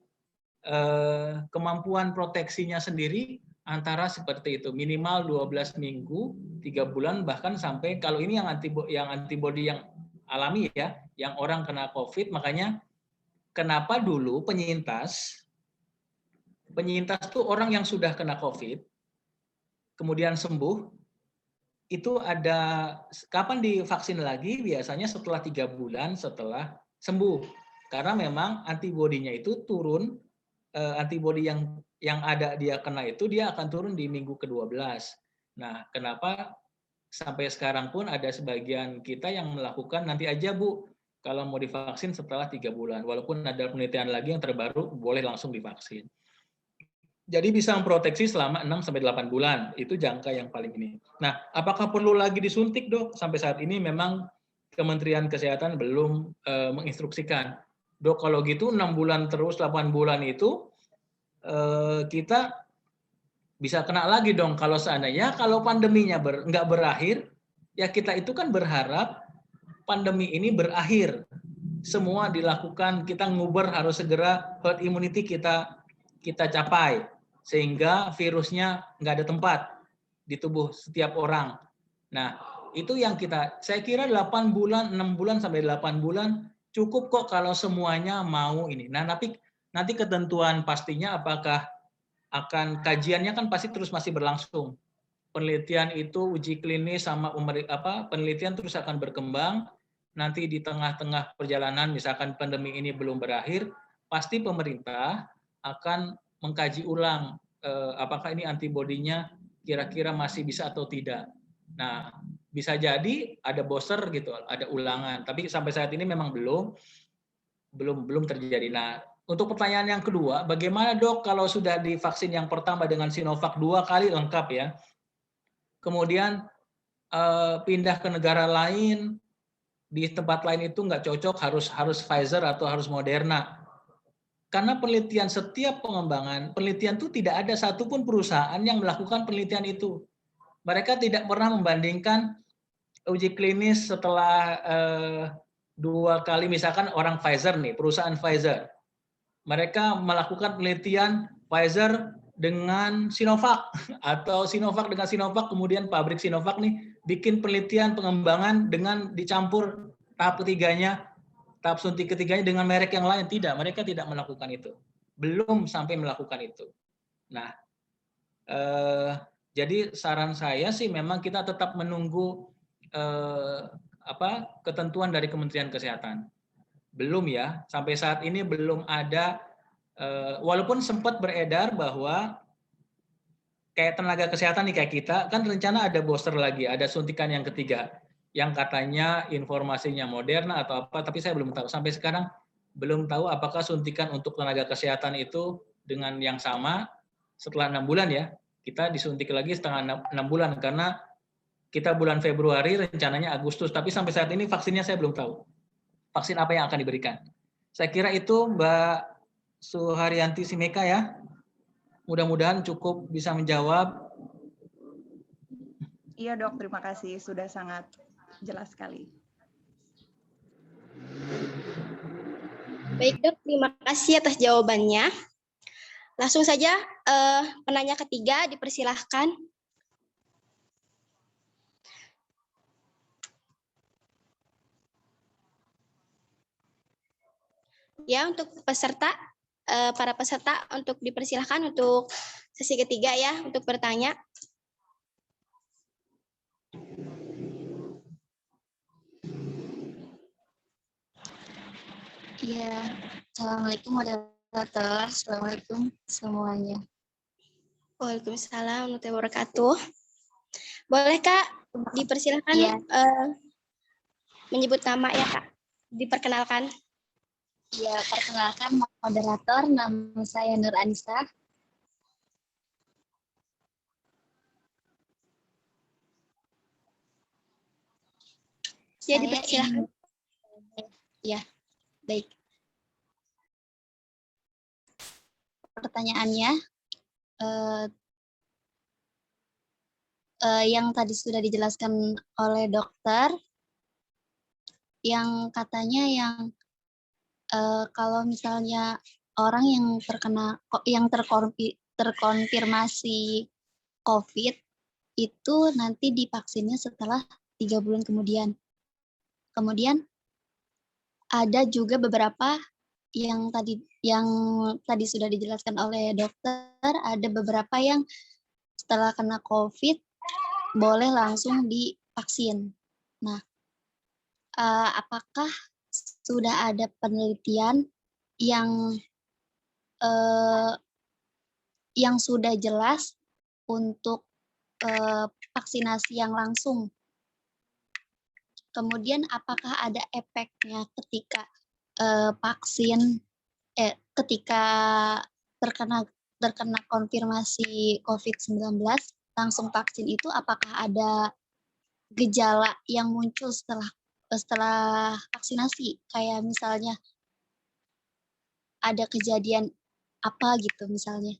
kemampuan proteksinya sendiri antara seperti itu, minimal 12 minggu, 3 bulan bahkan sampai kalau ini yang antibodi yang alami ya, yang orang kena COVID, makanya kenapa dulu penyintas tuh orang yang sudah kena COVID, kemudian sembuh, itu ada kapan divaksin lagi? Biasanya setelah 3 bulan setelah sembuh. Karena memang antibodinya itu turun, antibodi yang ada dia kena itu dia akan turun di minggu ke-12. Nah, kenapa sampai sekarang pun ada sebagian kita yang melakukan nanti aja Bu, kalau mau divaksin setelah 3 bulan. Walaupun ada penelitian lagi yang terbaru boleh langsung divaksin. Jadi bisa memproteksi selama 6-8 bulan. Itu jangka yang paling ini. Nah, apakah perlu lagi disuntik dok? Sampai saat ini memang Kementerian Kesehatan belum menginstruksikan. Dok, kalau gitu 6 bulan terus, 8 bulan itu kita bisa kena lagi dong kalau seandainya kalau pandeminya nggak berakhir, ya kita itu kan berharap pandemi ini berakhir. Semua dilakukan, kita nguber harus segera herd immunity kita capai. Sehingga virusnya nggak ada tempat di tubuh setiap orang. Nah, itu yang saya kira 8 bulan, 6 bulan sampai 8 bulan cukup kok kalau semuanya mau ini. Nah, nanti ketentuan pastinya apakah kajiannya kan pasti terus masih berlangsung. Penelitian itu uji klinis sama penelitian terus akan berkembang. Nanti di tengah-tengah perjalanan misalkan pandemi ini belum berakhir, pasti pemerintah akan mengkaji ulang apakah ini antibodinya kira-kira masih bisa atau tidak. Nah, bisa jadi ada booster gitu, ada ulangan. Tapi sampai saat ini memang belum terjadi. Nah, untuk pertanyaan yang kedua, bagaimana dok kalau sudah divaksin yang pertama dengan Sinovac 2 kali lengkap ya, kemudian pindah ke negara lain, di tempat lain itu nggak cocok, harus Pfizer atau harus Moderna. Karena setiap pengembangan penelitian itu tidak ada satupun perusahaan yang melakukan penelitian itu. Mereka tidak pernah membandingkan uji klinis setelah 2 kali, misalkan orang Pfizer nih, perusahaan Pfizer. Mereka melakukan penelitian Pfizer dengan Sinovac atau Sinovac dengan Sinovac, kemudian pabrik Sinovac nih bikin penelitian pengembangan dengan dicampur tahap ketiganya, tahap suntik ketiganya dengan merek yang lain. Tidak, mereka tidak melakukan itu. Belum sampai melakukan itu. Nah, jadi saran saya sih memang kita tetap menunggu ketentuan dari Kementerian Kesehatan. Belum ya, sampai saat ini belum ada, walaupun sempat beredar bahwa kayak tenaga kesehatan nih kayak kita, kan rencana ada booster lagi, ada suntikan yang ketiga, yang katanya informasinya Moderna atau apa, tapi saya belum tahu. Sampai sekarang belum tahu apakah suntikan untuk tenaga kesehatan itu dengan yang sama setelah 6 bulan ya. Kita disuntik lagi setengah 6 bulan, karena kita bulan Februari rencananya Agustus, tapi sampai saat ini vaksinnya saya belum tahu. Vaksin apa yang akan diberikan. Saya kira itu Mbak Suharyanti Simeka ya. Mudah-mudahan cukup bisa menjawab. Iya dok, terima kasih. Sudah sangat jelas sekali. Baik dok, terima kasih atas jawabannya. Langsung saja penanya ketiga dipersilahkan. Ya, untuk peserta, para peserta untuk dipersilahkan untuk sesi ketiga ya, untuk bertanya. Iya, Assalamualaikum moderator, Assalamualaikum semuanya. Waalaikumsalam warahmatullahi wabarakatuh. Boleh Kak, dipersilahkan Iya. menyebut nama ya Kak, diperkenalkan. Ya, perkenalkan moderator, nama saya Nur Anissa. Ya, Saya dipersilahkan. Ya, baik. Pertanyaannya, yang tadi sudah dijelaskan oleh dokter, yang katanya kalau misalnya orang yang terkonfirmasi COVID itu nanti divaksinnya setelah 3 bulan kemudian. Kemudian ada juga beberapa yang tadi sudah dijelaskan oleh dokter, ada beberapa yang setelah kena COVID boleh langsung divaksin. Nah, apakah sudah ada penelitian yang sudah jelas untuk vaksinasi yang langsung? Kemudian apakah ada efeknya ketika ketika terkena konfirmasi COVID-19 langsung vaksin itu, apakah ada gejala yang muncul setelah vaksinasi, kayak misalnya ada kejadian apa gitu misalnya?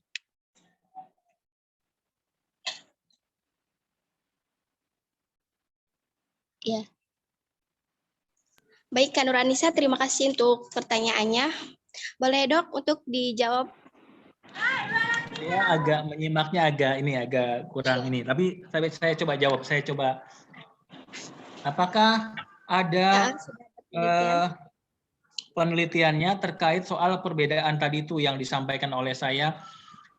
Ya. Baik Kak Nur Anissa, terima kasih untuk pertanyaannya. Boleh dok untuk dijawab. Saya agak menyimaknya agak kurang ini, tapi saya coba jawab. Apakah ada penelitiannya terkait soal perbedaan tadi itu yang disampaikan oleh saya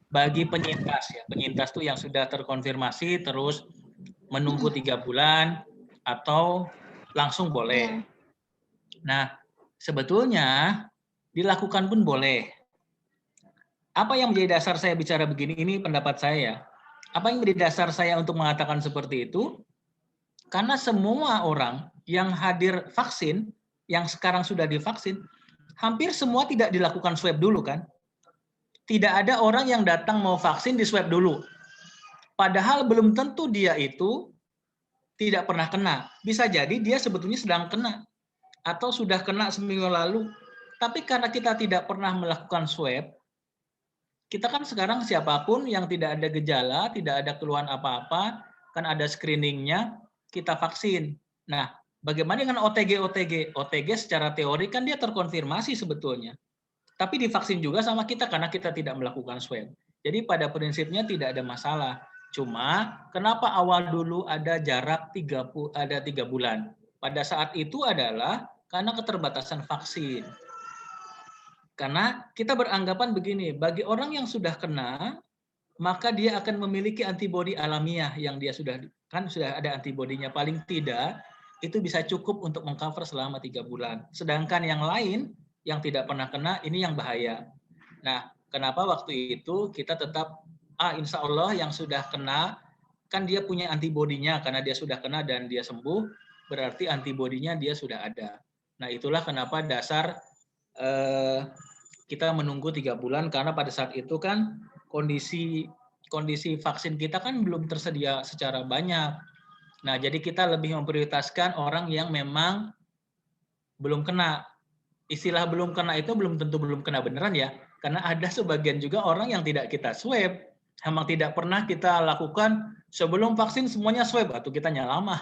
bagi penyintas ya. Penyintas itu yang sudah terkonfirmasi terus menunggu 3 bulan atau langsung boleh. Nah, sebetulnya dilakukan pun boleh. Apa yang menjadi dasar saya bicara begini, ini pendapat saya. Apa yang menjadi dasar saya untuk mengatakan seperti itu? Karena semua orang yang hadir vaksin, yang sekarang sudah divaksin, hampir semua tidak dilakukan swab dulu kan? Tidak ada orang yang datang mau vaksin di swab dulu. Padahal belum tentu dia itu tidak pernah kena. Bisa jadi dia sebetulnya sedang kena atau sudah kena seminggu lalu. Tapi karena kita tidak pernah melakukan swab, kita kan sekarang siapapun yang tidak ada gejala, tidak ada keluhan apa-apa, kan ada screeningnya, kita vaksin. Nah, bagaimana dengan OTG? OTG secara teori kan dia terkonfirmasi sebetulnya. Tapi divaksin juga sama kita karena kita tidak melakukan swab. Jadi pada prinsipnya tidak ada masalah. Cuma kenapa awal dulu ada jarak 3 bulan? Pada saat itu adalah karena keterbatasan vaksin. Karena kita beranggapan begini, bagi orang yang sudah kena, maka dia akan memiliki antibodi alamiah yang dia sudah ada antibodinya, paling tidak itu bisa cukup untuk mengcover selama 3 bulan. Sedangkan yang lain yang tidak pernah kena, ini yang bahaya. Nah, kenapa waktu itu kita tetap insya Allah yang sudah kena kan dia punya antibodinya karena dia sudah kena dan dia sembuh, berarti antibodinya dia sudah ada. Nah, itulah kenapa dasar kita menunggu 3 bulan karena pada saat itu kan kondisi vaksin kita kan belum tersedia secara banyak. Nah, jadi kita lebih memprioritaskan orang yang memang belum kena. Istilah belum kena itu belum tentu belum kena beneran ya, karena ada sebagian juga orang yang tidak kita swab, memang tidak pernah kita lakukan sebelum vaksin semuanya swab, atau kitanya lama.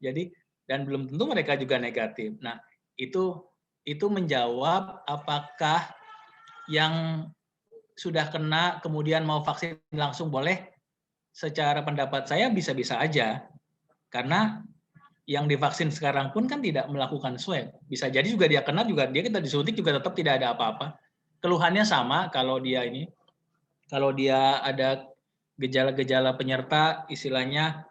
Jadi dan belum tentu mereka juga negatif. Nah, itu itu menjawab apakah yang sudah kena kemudian mau vaksin langsung boleh. Secara pendapat saya bisa-bisa aja. Karena yang divaksin sekarang pun kan tidak melakukan swab. Bisa jadi juga dia kena juga dia kita disuntik juga tetap tidak ada apa-apa. Keluhannya sama kalau dia ada gejala-gejala penyerta istilahnya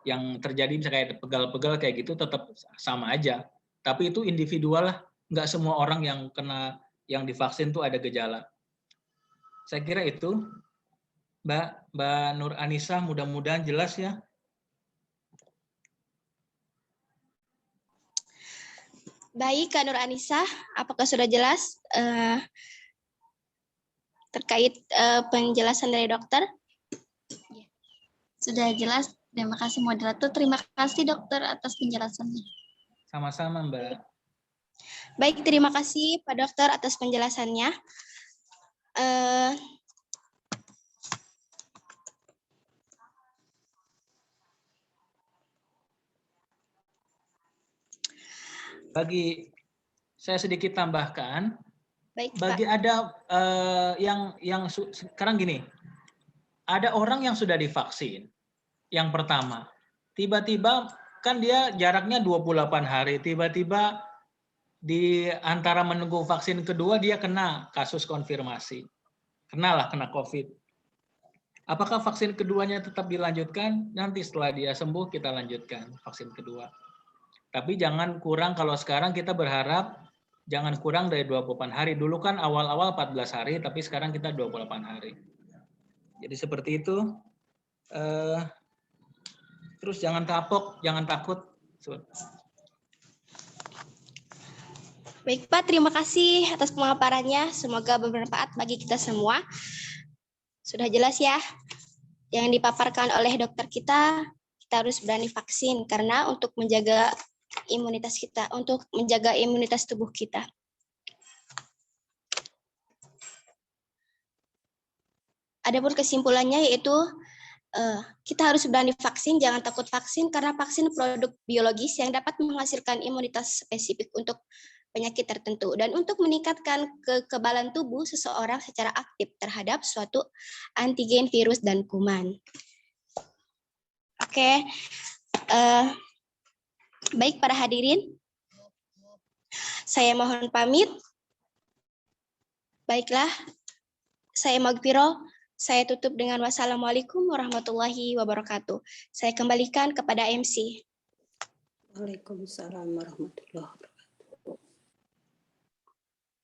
yang terjadi misalnya kayak pegal-pegal kayak gitu tetap sama aja. Tapi itu individual lah, nggak semua orang yang kena yang divaksin tuh ada gejala. Saya kira itu, Mbak Nur Anissa, mudah-mudahan jelas ya. Baik, Kak Nur Anissa, apakah sudah jelas terkait penjelasan dari dokter? Sudah jelas. Terima kasih moderator. Terima kasih dokter atas penjelasannya. Sama-sama, Mbak. Baik, terima kasih Pak Dokter atas penjelasannya. Bagi saya sedikit tambahkan, Baik, bagi Pak. ada yang sekarang gini, ada orang yang sudah divaksin, yang pertama, tiba-tiba kan dia jaraknya 28 hari, tiba-tiba di antara menunggu vaksin kedua dia kena kasus konfirmasi, kena COVID. Apakah vaksin keduanya tetap dilanjutkan? Nanti setelah dia sembuh kita lanjutkan vaksin kedua. Tapi jangan kurang, kalau sekarang kita berharap jangan kurang dari 28 hari. Dulu kan awal-awal 14 hari, tapi sekarang kita 28 hari. Jadi seperti itu. Terus jangan kapok, jangan takut. Baik, Pak. Terima kasih atas pemaparannya. Semoga bermanfaat bagi kita semua. Sudah jelas ya, yang dipaparkan oleh dokter kita harus berani vaksin karena untuk menjaga imunitas kita, untuk menjaga imunitas tubuh kita. Adapun kesimpulannya yaitu kita harus berani vaksin, jangan takut vaksin karena vaksin produk biologis yang dapat menghasilkan imunitas spesifik untuk penyakit tertentu dan untuk meningkatkan kekebalan tubuh seseorang secara aktif terhadap suatu antigen virus dan kuman. Oke, baik para hadirin, saya mohon pamit. Baiklah, saya Magfiro, saya tutup dengan wassalamualaikum warahmatullahi wabarakatuh. Saya kembalikan kepada MC. Waalaikumsalam warahmatullahi wabarakatuh.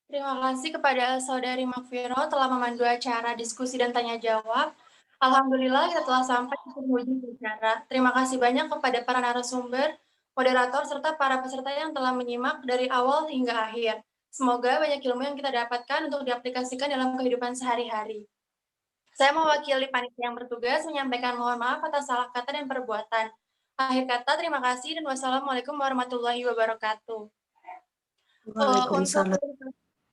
Terima kasih kepada Saudari Magfiro telah memandu acara diskusi dan tanya jawab. Alhamdulillah kita telah sampai di penghujung acara. Terima kasih banyak kepada para narasumber, moderator, serta para peserta yang telah menyimak dari awal hingga akhir. Semoga banyak ilmu yang kita dapatkan untuk diaplikasikan dalam kehidupan sehari-hari. Saya mewakili panitia yang bertugas menyampaikan mohon maaf atas salah kata dan perbuatan. Akhir kata, terima kasih dan wassalamualaikum warahmatullahi wabarakatuh. Waalaikumsalam.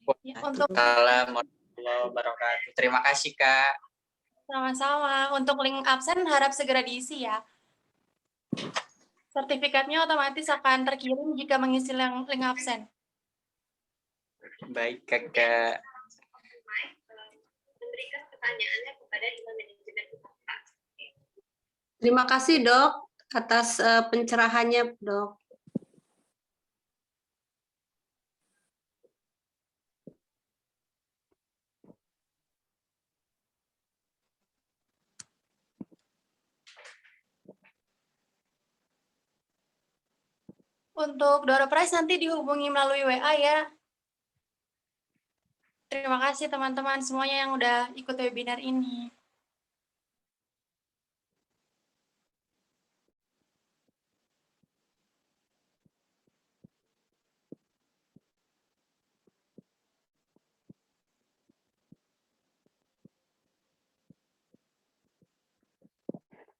Waalaikumsalam warahmatullahi wabarakatuh. Terima kasih, Kak. Sama-sama. Untuk link absen harap segera diisi ya. Sertifikatnya otomatis akan terkirim jika mengisi link absen. Baik, Kakak. Memberikan pertanyaannya kepada Imam Manajemen. Terima kasih, Dok, atas pencerahannya, Dok. Untuk door prize nanti dihubungi melalui WA ya. Terima kasih teman-teman semuanya yang udah ikut webinar ini.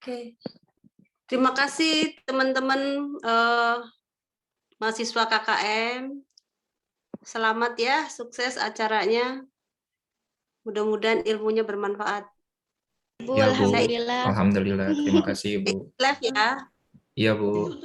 Oke. Terima kasih teman-teman mahasiswa KKM. Selamat ya, sukses acaranya. Mudah-mudahan ilmunya bermanfaat. Bu, Ya, Bu. alhamdulillah. Alhamdulillah. Terima kasih, Bu. Live ya. Iya, Bu.